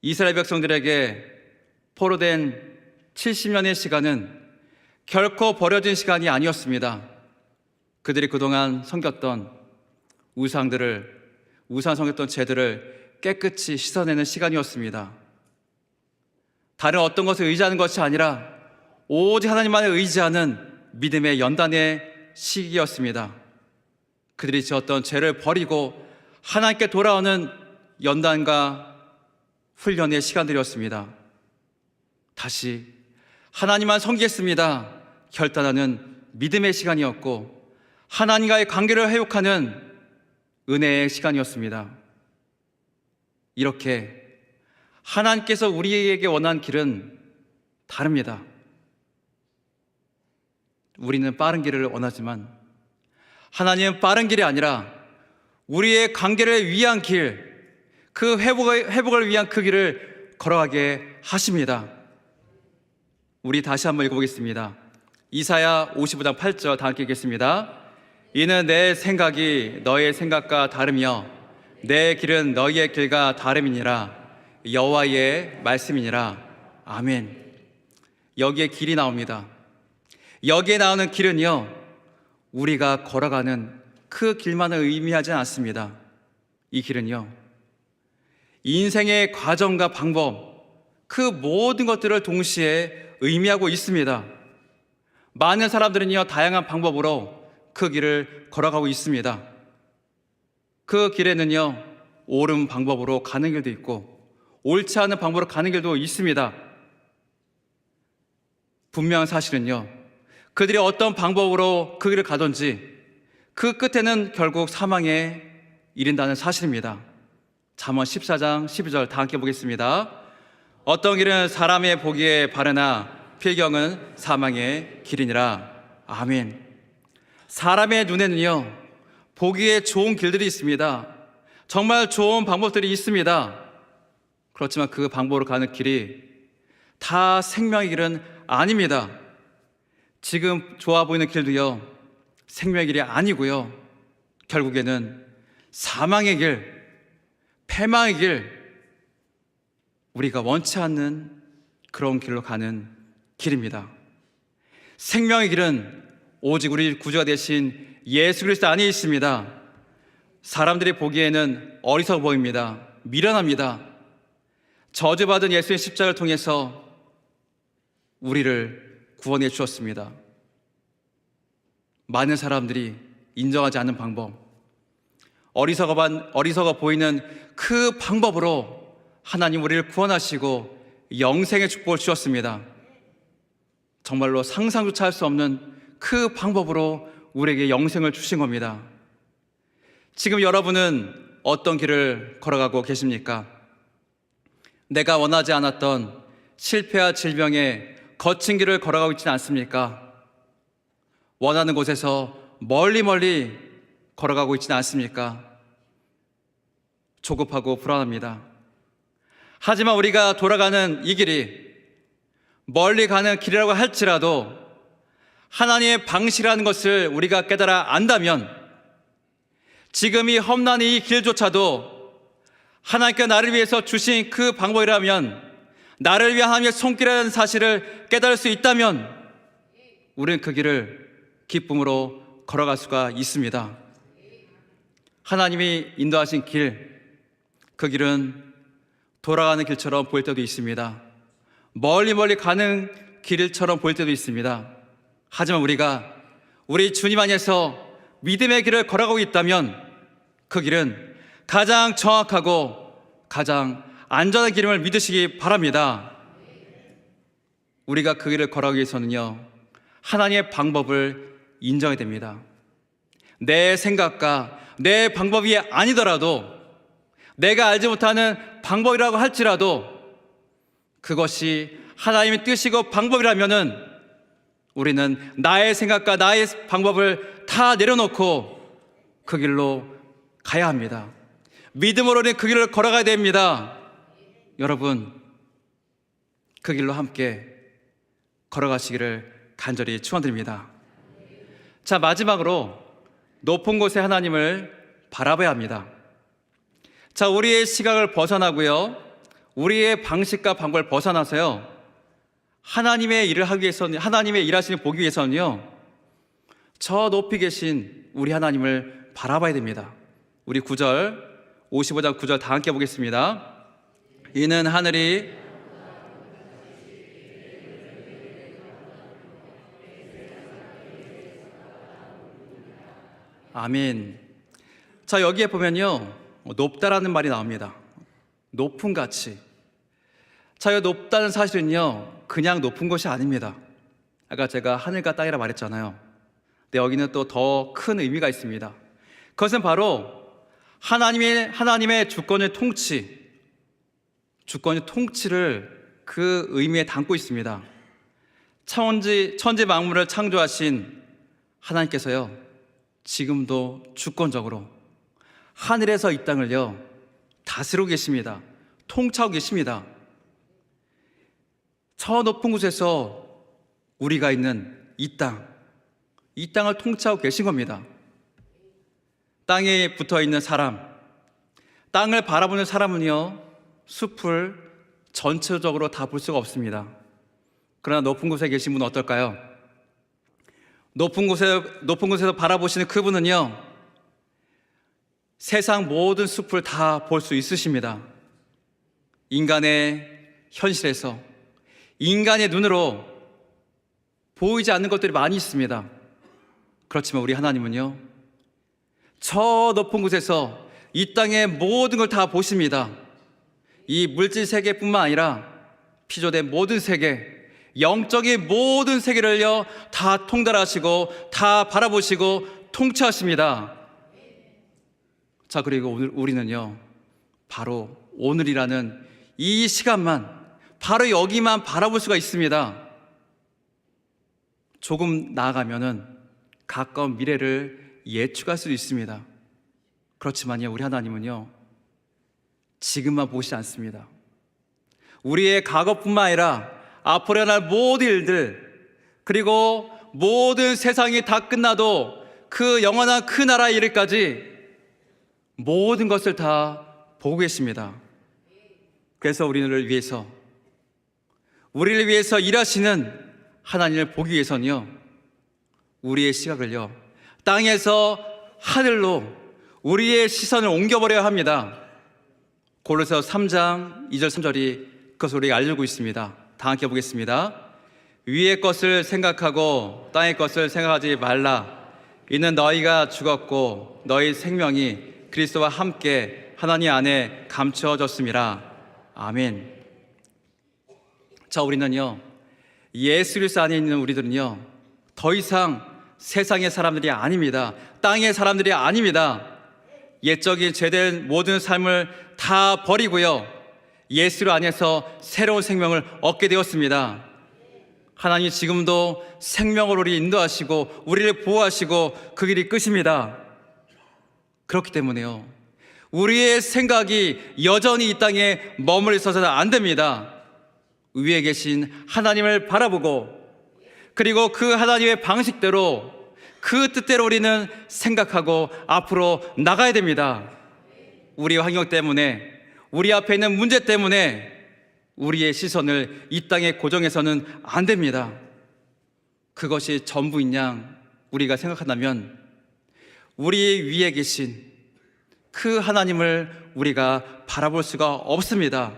이스라엘 백성들에게 포로된 70년의 시간은 결코 버려진 시간이 아니었습니다. 그들이 그동안 섬겼던 우상 섬겼던 죄들을 깨끗이 씻어내는 시간이었습니다. 다른 어떤 것을 의지하는 것이 아니라 오직 하나님만을 의지하는 믿음의 연단의 시기였습니다. 그들이 지었던 죄를 버리고 하나님께 돌아오는 연단과 훈련의 시간들이었습니다. 다시 하나님만 섬기겠습니다 결단하는 믿음의 시간이었고, 하나님과의 관계를 회복하는 은혜의 시간이었습니다. 이렇게 하나님께서 우리에게 원하는 길은 다릅니다. 우리는 빠른 길을 원하지만 하나님은 빠른 길이 아니라 우리의 관계를 위한 길, 그 회복을 위한 그 길을 걸어가게 하십니다. 우리 다시 한번 읽어보겠습니다. 이사야 55장 8절 다 함께 읽겠습니다. 이는 내 생각이 너의 생각과 다르며 내 길은 너희의 길과 다름이니라. 여호와의 말씀이니라. 아멘. 여기에 길이 나옵니다. 여기에 나오는 길은요, 우리가 걸어가는 그 길만을 의미하지 않습니다. 이 길은요, 인생의 과정과 방법, 그 모든 것들을 동시에 의미하고 있습니다. 많은 사람들은요, 다양한 방법으로 그 길을 걸어가고 있습니다. 그 길에는요, 옳은 방법으로 가는 길도 있고 옳지 않은 방법으로 가는 길도 있습니다. 분명한 사실은요, 그들이 어떤 방법으로 그 길을 가든지 그 끝에는 결국 사망에 이른다는 사실입니다. 잠언 14장 12절 다 함께 보겠습니다. 어떤 길은 사람의 보기에 바르나 필경은 사망의 길이니라. 아멘. 사람의 눈에는요, 보기에 좋은 길들이 있습니다. 정말 좋은 방법들이 있습니다. 그렇지만 그 방법으로 가는 길이 다 생명의 길은 아닙니다. 지금 좋아 보이는 길도요, 생명의 길이 아니고요, 결국에는 사망의 길, 패망의 길, 우리가 원치 않는 그런 길로 가는 길입니다. 생명의 길은 오직 우리 구주가 되신 예수 그리스도 안에 있습니다. 사람들이 보기에는 어리석어 보입니다. 미련합니다. 저주받은 예수의 십자가를 통해서 우리를 구원해 주셨습니다. 많은 사람들이 인정하지 않는 방법, 어리석어 보이는 그 방법으로 하나님 우리를 구원하시고 영생의 축복을 주셨습니다. 정말로 상상조차 할 수 없는 그 방법으로 우리에게 영생을 주신 겁니다. 지금 여러분은 어떤 길을 걸어가고 계십니까? 내가 원하지 않았던 실패와 질병의 거친 길을 걸어가고 있지는 않습니까? 원하는 곳에서 멀리 걸어가고 있지는 않습니까? 조급하고 불안합니다. 하지만 우리가 돌아가는 이 길이 멀리 가는 길이라고 할지라도 하나님의 방식이라는 것을 우리가 깨달아 안다면, 지금 이 험난한 이 길조차도 하나님께 나를 위해서 주신 그 방법이라면, 나를 위한 하나님의 손길이라는 사실을 깨달을 수 있다면 우리는 그 길을 기쁨으로 걸어갈 수가 있습니다. 하나님이 인도하신 길, 그 길은 돌아가는 길처럼 보일 때도 있습니다. 멀리 가는 길처럼 보일 때도 있습니다. 하지만 우리가 우리 주님 안에서 믿음의 길을 걸어가고 있다면 그 길은 가장 정확하고 가장 안전한 길임을 믿으시기 바랍니다. 우리가 그 길을 걸어가기 위해서는요, 하나님의 방법을 인정해야 됩니다. 내 생각과 내 방법이 아니더라도, 내가 알지 못하는 방법이라고 할지라도 그것이 하나님의 뜻이고 방법이라면은 우리는 나의 생각과 나의 방법을 다 내려놓고 그 길로 가야 합니다. 믿음으로는 그 길을 걸어가야 됩니다. 여러분, 그 길로 함께 걸어가시기를 간절히 축원드립니다. 자, 마지막으로 높은 곳에 하나님을 바라봐야 합니다. 자, 우리의 시각을 벗어나고요, 우리의 방식과 방법을 벗어나서요, 하나님의 일을 하기 위해서는, 하나님의 일하시는 보기 위해서는요, 저 높이 계신 우리 하나님을 바라봐야 됩니다. 우리 9절, 55장 9절 다 함께 보겠습니다. 이는 하늘이 아멘. 자, 여기에 보면요, 높다라는 말이 나옵니다. 높은 가치. 자, 이 높다는 사실은요, 그냥 높은 것이 아닙니다. 아까 제가 하늘과 땅이라 말했잖아요. 근데 여기는 또 더 큰 의미가 있습니다. 그것은 바로 하나님의 주권의 통치를 그 의미에 담고 있습니다. 천지 만물을 창조하신 하나님께서요, 지금도 주권적으로 하늘에서 이 땅을요, 다스리고 계십니다. 통치하고 계십니다. 저 높은 곳에서 우리가 있는 이 땅을 통치하고 계신 겁니다. 땅에 붙어 있는 사람, 땅을 바라보는 사람은요, 숲을 전체적으로 다 볼 수가 없습니다. 그러나 높은 곳에 계신 분은 어떨까요? 높은 곳에서 바라보시는 그분은요, 세상 모든 숲을 다 볼 수 있으십니다. 인간의 현실에서 인간의 눈으로 보이지 않는 것들이 많이 있습니다. 그렇지만 우리 하나님은요, 저 높은 곳에서 이 땅의 모든 걸 다 보십니다. 이 물질 세계뿐만 아니라 피조된 모든 세계, 영적인 모든 세계를요 다 통달하시고 다 바라보시고 통치하십니다. 자, 그리고 오늘 우리는요 바로 오늘이라는 이 시간만, 바로 여기만 바라볼 수가 있습니다. 조금 나아가면은 가까운 미래를 예측할 수도 있습니다. 그렇지만요, 우리 하나님은요 지금만 보시지 않습니다. 우리의 과거뿐만 아니라 앞으로 일어날 모든 일들, 그리고 모든 세상이 다 끝나도 그 영원한 그 나라의 일까지 모든 것을 다 보고 계십니다. 그래서 우리를 위해서 일하시는 하나님을 보기 위해서는요, 우리의 시각을요 땅에서 하늘로 우리의 시선을 옮겨버려야 합니다. 고린도서 3장 2절 3절이 그것을 우리가 알려주고 있습니다. 다 함께 보겠습니다. 위의 것을 생각하고 땅의 것을 생각하지 말라. 이는 너희가 죽었고 너희 생명이 그리스도와 함께 하나님 안에 감추어졌음이라. 아멘. 자, 우리는요 예수 그리스도 안에 있는 우리들은요 더 이상 세상의 사람들이 아닙니다. 땅의 사람들이 아닙니다. 옛적인 죄된 모든 삶을 다 버리고요 예수 안에서 새로운 생명을 얻게 되었습니다. 하나님 지금도 생명으로 우리 인도하시고 우리를 보호하시고 그 길이 끝입니다. 그렇기 때문에요 우리의 생각이 여전히 이 땅에 머물러 있어서는 안 됩니다. 위에 계신 하나님을 바라보고, 그리고 그 하나님의 방식대로, 그 뜻대로 우리는 생각하고 앞으로 나가야 됩니다. 우리 환경 때문에, 우리 앞에 있는 문제 때문에 우리의 시선을 이 땅에 고정해서는 안 됩니다. 그것이 전부인 양 우리가 생각한다면 우리 위에 계신 그 하나님을 우리가 바라볼 수가 없습니다.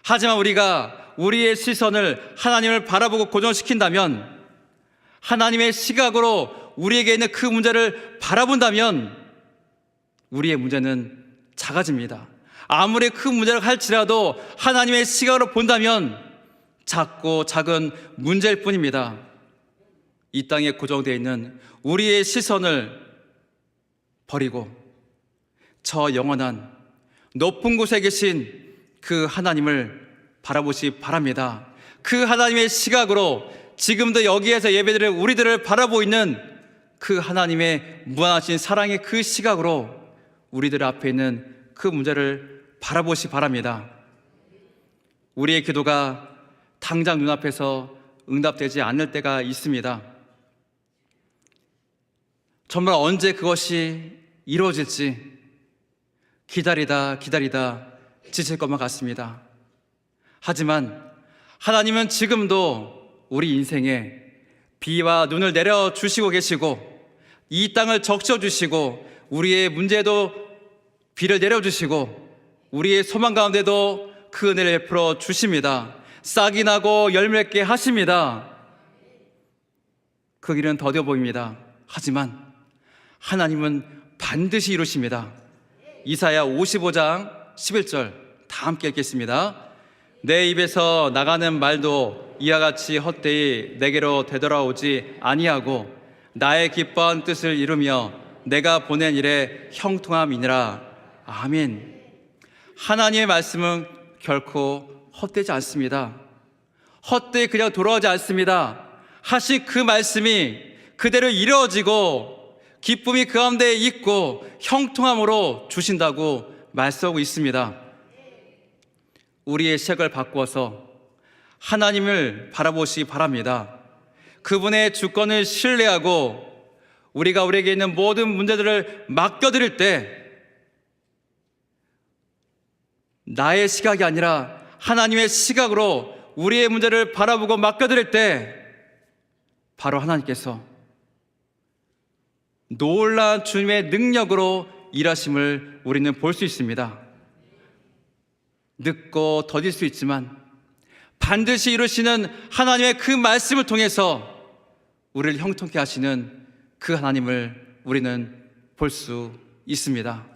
하지만 우리가 우리의 시선을 하나님을 바라보고 고정시킨다면, 하나님의 시각으로 우리에게 있는 그 문제를 바라본다면 우리의 문제는 작아집니다. 아무리 큰 문제를 할지라도 하나님의 시각으로 본다면 작고 작은 문제일 뿐입니다. 이 땅에 고정되어 있는 우리의 시선을 버리고 저 영원한 높은 곳에 계신 그 하나님을 바라보시 바랍니다. 그 하나님의 시각으로 지금도 여기에서 예배드릴 우리들을 바라보고 있는 그 하나님의 무한하신 사랑의 그 시각으로 우리들 앞에 있는 그 문제를 바라보시 바랍니다. 우리의 기도가 당장 눈앞에서 응답되지 않을 때가 있습니다. 정말 언제 그것이 이루어질지 기다리다 지칠 것만 같습니다. 하지만 하나님은 지금도 우리 인생에 비와 눈을 내려주시고 계시고, 이 땅을 적셔주시고, 우리의 문제도 비를 내려주시고, 우리의 소망 가운데도 그 은혜를 베풀어 주십니다. 싹이 나고 열매 맺게 하십니다. 그 길은 더뎌 보입니다. 하지만 하나님은 반드시 이루십니다. 이사야 55장 11절 다 함께 읽겠습니다. 내 입에서 나가는 말도 이와 같이 헛되이 내게로 되돌아오지 아니하고 나의 기뻐한 뜻을 이루며 내가 보낸 일에 형통함이니라. 아멘. 하나님의 말씀은 결코 헛되지 않습니다. 헛되이 그냥 돌아오지 않습니다. 하신 그 말씀이 그대로 이루어지고 기쁨이 그 가운데 있고 형통함으로 주신다고 말씀하고 있습니다. 우리의 시각을 바꾸어서 하나님을 바라보시기 바랍니다. 그분의 주권을 신뢰하고 우리가 우리에게 있는 모든 문제들을 맡겨드릴 때 나의 시각이 아니라 하나님의 시각으로 우리의 문제를 바라보고 맡겨드릴 때 바로 하나님께서 놀라운 주님의 능력으로 일하심을 우리는 볼 수 있습니다. 늦고 더딜 수 있지만 반드시 이루시는 하나님의 그 말씀을 통해서 우리를 형통케 하시는 그 하나님을 우리는 볼 수 있습니다.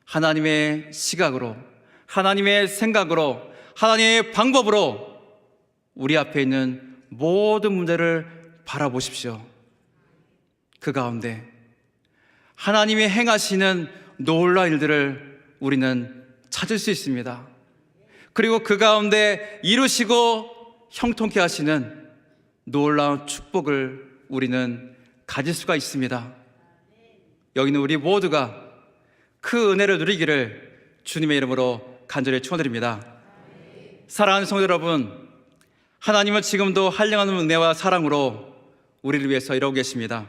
하나님의 시각으로, 하나님의 생각으로, 하나님의 방법으로 우리 앞에 있는 모든 문제를 바라보십시오. 그 가운데 하나님이 행하시는 놀라운 일들을 우리는 찾을 수 있습니다. 그리고 그 가운데 이루시고 형통케 하시는 놀라운 축복을 우리는 가질 수가 있습니다. 여기는 우리 모두가 그 은혜를 누리기를 주님의 이름으로 간절히 축원드립니다. 사랑하는 성도 여러분, 하나님은 지금도 한량한 은혜와 사랑으로 우리를 위해서 일하고 계십니다.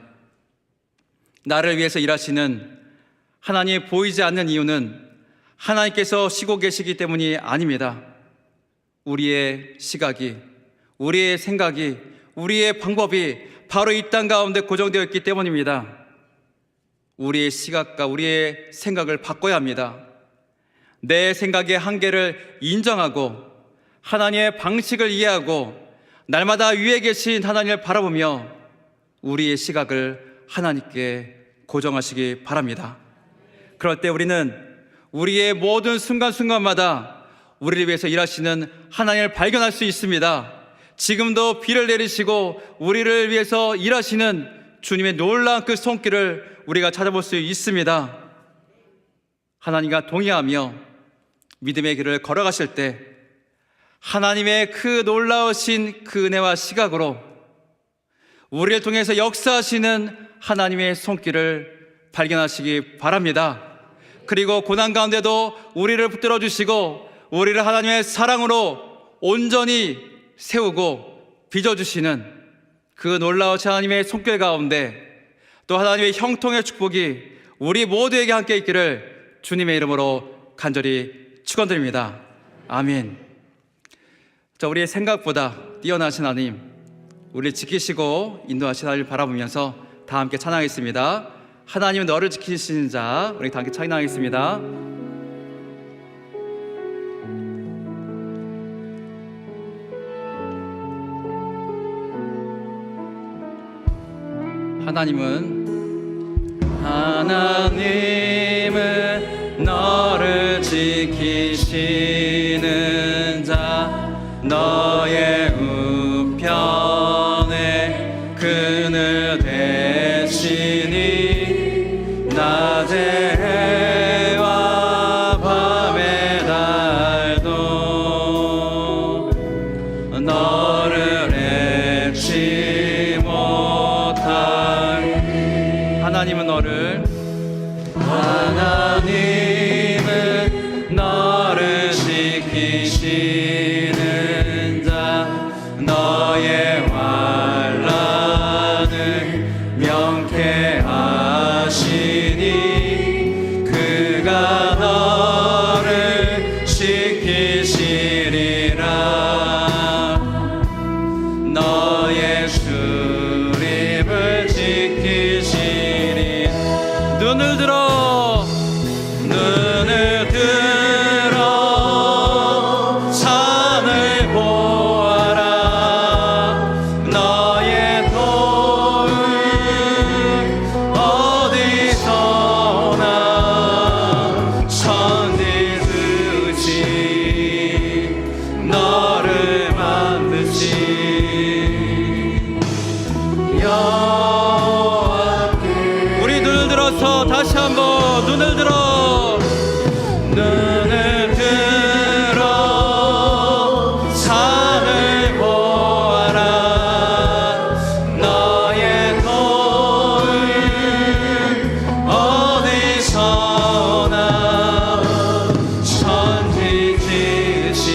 나를 위해서 일하시는 하나님이 보이지 않는 이유는 하나님께서 쉬고 계시기 때문이 아닙니다. 우리의 시각이, 우리의 생각이, 우리의 방법이 바로 이 땅 가운데 고정되어 있기 때문입니다. 우리의 시각과 우리의 생각을 바꿔야 합니다. 내 생각의 한계를 인정하고 하나님의 방식을 이해하고 날마다 위에 계신 하나님을 바라보며 우리의 시각을 하나님께 고정하시기 바랍니다. 그럴 때 우리는 우리의 모든 순간순간마다 우리를 위해서 일하시는 하나님을 발견할 수 있습니다. 지금도 비를 내리시고 우리를 위해서 일하시는 주님의 놀라운 그 손길을 우리가 찾아볼 수 있습니다. 하나님과 동의하며 믿음의 길을 걸어가실 때 하나님의 그 놀라우신 그 은혜와 시각으로 우리를 통해서 역사하시는 하나님의 손길을 발견하시기 바랍니다. 그리고 고난 가운데도 우리를 붙들어 주시고 우리를 하나님의 사랑으로 온전히 세우고 빚어주시는 그 놀라우신 하나님의 손길 가운데 또 하나님의 형통의 축복이 우리 모두에게 함께 있기를 주님의 이름으로 간절히 축원드립니다. 아멘. 자, 우리의 생각보다 뛰어나신 하나님, 우리를 지키시고 인도하신 하나님을 바라보면서 다 함께 찬양하겠습니다. 하나님은 너를 지키시는 자, 우리 다 함께 찬양하겠습니다. 하나님은 너를 지키시는 자, 너의 우편에 그늘 되시니 낮에 해와 밤의 달도 너를 해치 못할 하나님은 너를 지키시는 자, 너의 환난을 명케 하시니 그가 너를 지키시리라. 너의 수립을 지키시리. 눈을 들어 산을 보아라. 너의 도움 어디서 오나. 천지듯이 너를 만드신 여호와께. 우리 눈을 들어서 다시 한번 눈을 들어 산을 보아라. 너의 도움 어디서 오나. 천지 지으신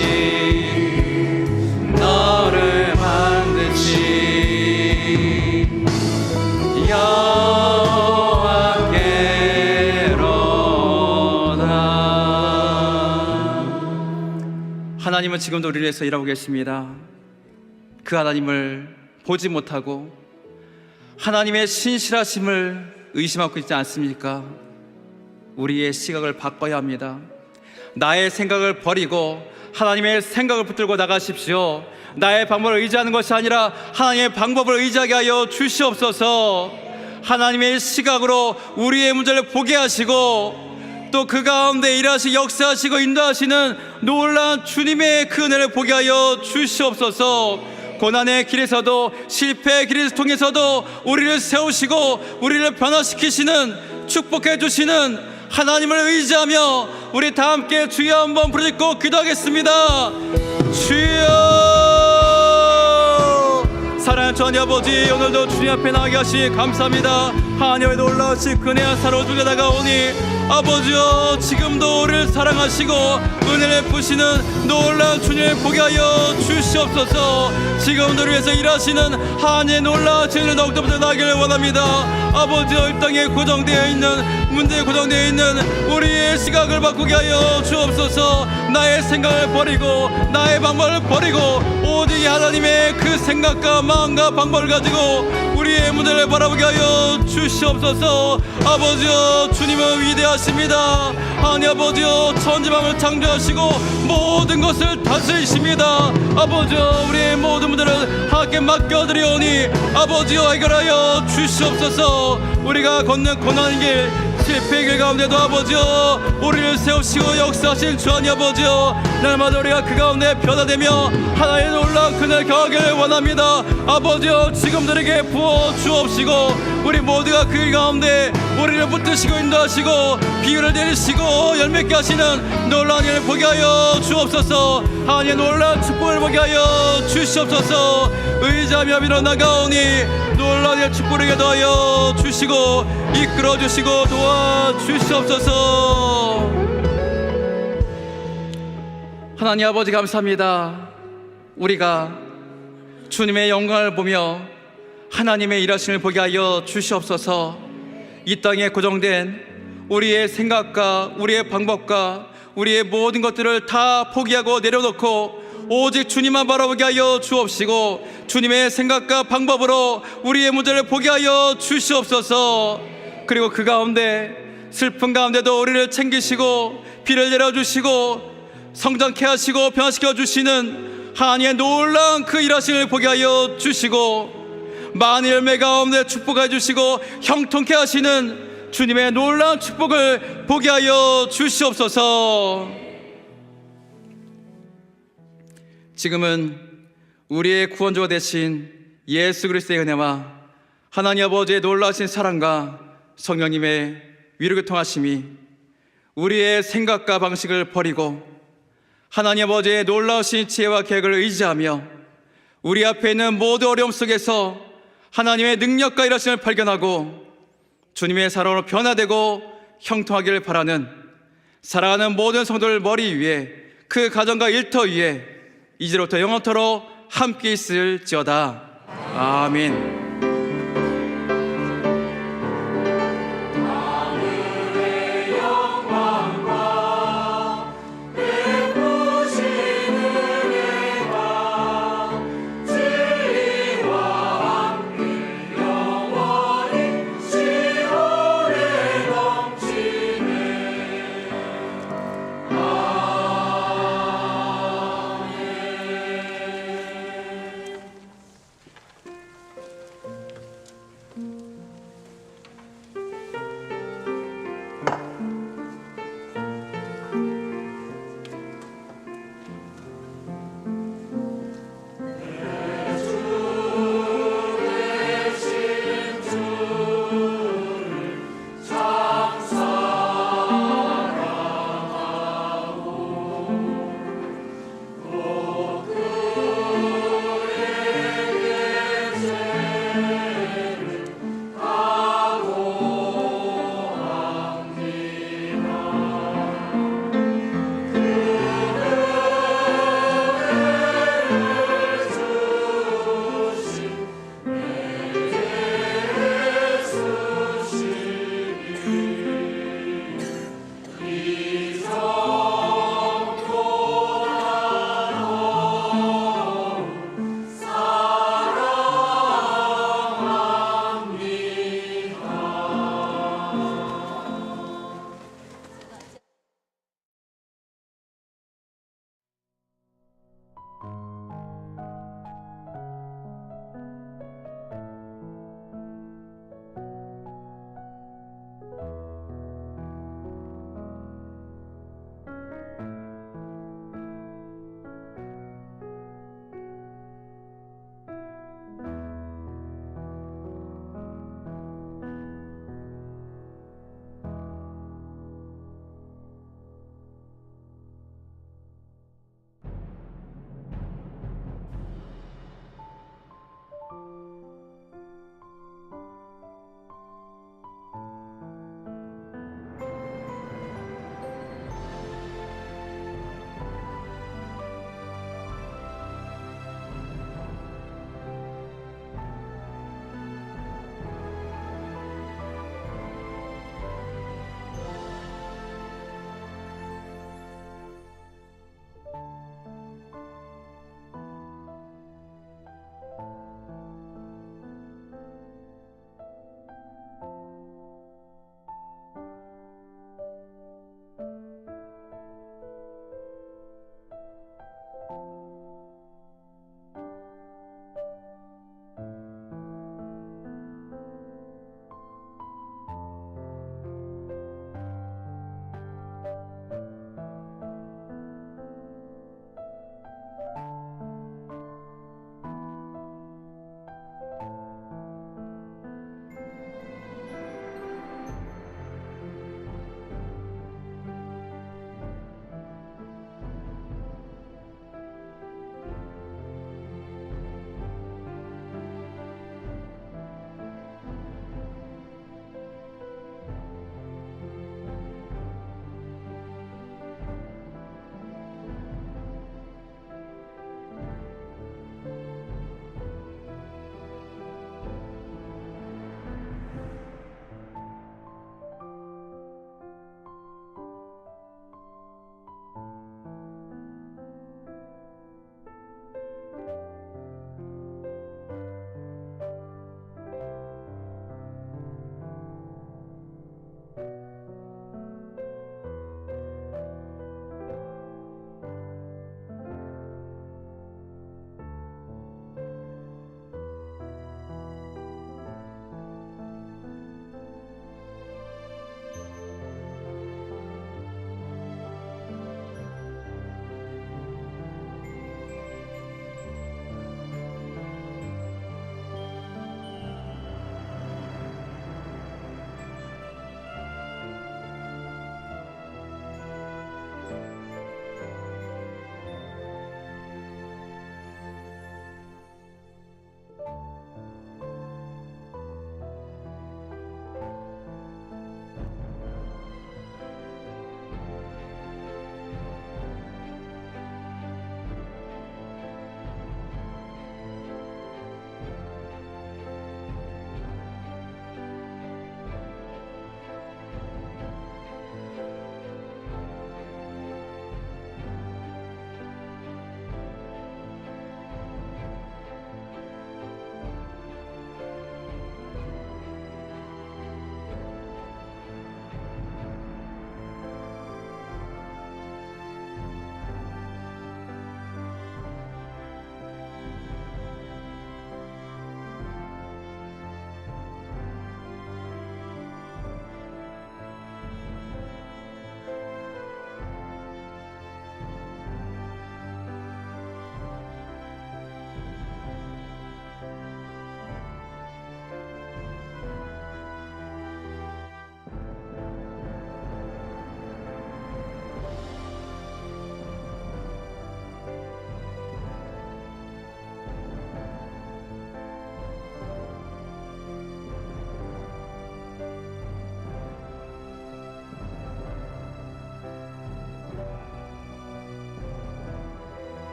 너를 만드신 하나님은 지금도 우리를 위해서 일하고 계십니다. 그 하나님을 보지 못하고 하나님의 신실하심을 의심하고 있지 않습니까? 우리의 시각을 바꿔야 합니다. 나의 생각을 버리고 하나님의 생각을 붙들고 나가십시오. 나의 방법을 의지하는 것이 아니라 하나님의 방법을 의지하게 하여 주시옵소서. 하나님의 시각으로 우리의 문제를 보게 하시고 또 그 가운데 일하시 역사하시고 인도하시는 놀라운 주님의 그 은혜를 보게 하여 주시옵소서. 고난의 길에서도 실패의 길을 통해서도 우리를 세우시고 우리를 변화시키시는 축복해 주시는 하나님을 의지하며 우리 다 함께 주여 한번 부르짖고 기도하겠습니다. 주여, 사랑하는 주 하나님 아버지, 오늘도 주님 앞에 나가게 하시 감사합니다. 하나님의 놀라우신 그네한 사로 주게 다가오니 아버지여, 지금도 우리를 사랑하시고 은혜를 부시는 놀라운 주님을 보게 하여 주시옵소서. 지금도 우리를 위해서 일하시는 하나님의 놀라운 주님을 더욱더 나가기를 원합니다. 아버지여, 이 땅에 고정되어 있는 문제에 고정되어 있는 우리의 시각을 바꾸게 하여 주옵소서. 나의 생각을 버리고 나의 방법을 버리고 오직 하나님의 그 생각과 마음과 방법을 가지고 우리의 문제를 바라보게 하여 주시옵소서. 아버지여, 주님은 위대하십니다. 하나님 아버지여, 천지만을 창조하시고 모든 것을 다스리십니다. 아버지여, 우리의 모든 문제를 하나님께 맡겨드리오니 아버지여, 해결하여 주시옵소서. 우리가 걷는 고난의 길, 실패의 길 가운데도 아버지여, 우리를 세우시고 역사하신 주 하나님 아버지여, 날마다 우리가 그 가운데 변화되며 하나의 놀라운 그늘 경하기를 원합니다. 아버지여, 지금들에게 부어 주옵시고 우리 모두가 그 가운데 우리를 붙드시고 인도하시고 비유를 내리시고 열매케 하시는 놀라운 일을 보게 하여 주옵소서. 하나님의 놀라운 축복을 보게 하여 주시옵소서. 의지하며 밀어나가오니 놀라운 일 축복을 더하여 주시고 이끌어 주시고 도와 주시옵소서. 하나님 아버지 감사합니다. 우리가 주님의 영광을 보며 하나님의 일하심을 보게 하여 주시옵소서. 이 땅에 고정된 우리의 생각과 우리의 방법과 우리의 모든 것들을 다 포기하고 내려놓고 오직 주님만 바라보게 하여 주옵시고 주님의 생각과 방법으로 우리의 문제를 보게 하여 주시옵소서. 그리고 그 가운데 슬픈 가운데도 우리를 챙기시고 비를 내려주시고 성장케 하시고 변화시켜 주시는 하나님의 놀라운 그 일하심을 보게 하여 주시고 많은 열매 가운데 축복해 주시고 형통케 하시는 주님의 놀라운 축복을 보게 하여 주시옵소서. 지금은 우리의 구원주가 되신 예수 그리스도의 은혜와 하나님 아버지의 놀라우신 사랑과 성령님의 위로교통하심이 우리의 생각과 방식을 버리고 하나님 아버지의 놀라우신 지혜와 계획을 의지하며 우리 앞에 있는 모든 어려움 속에서 하나님의 능력과 일하심을 발견하고 주님의 사랑으로 변화되고 형통하기를 바라는 사랑하는 모든 성도들 머리 위에 그 가정과 일터 위에 이제부터 영원토록 함께 있을지어다. 아멘.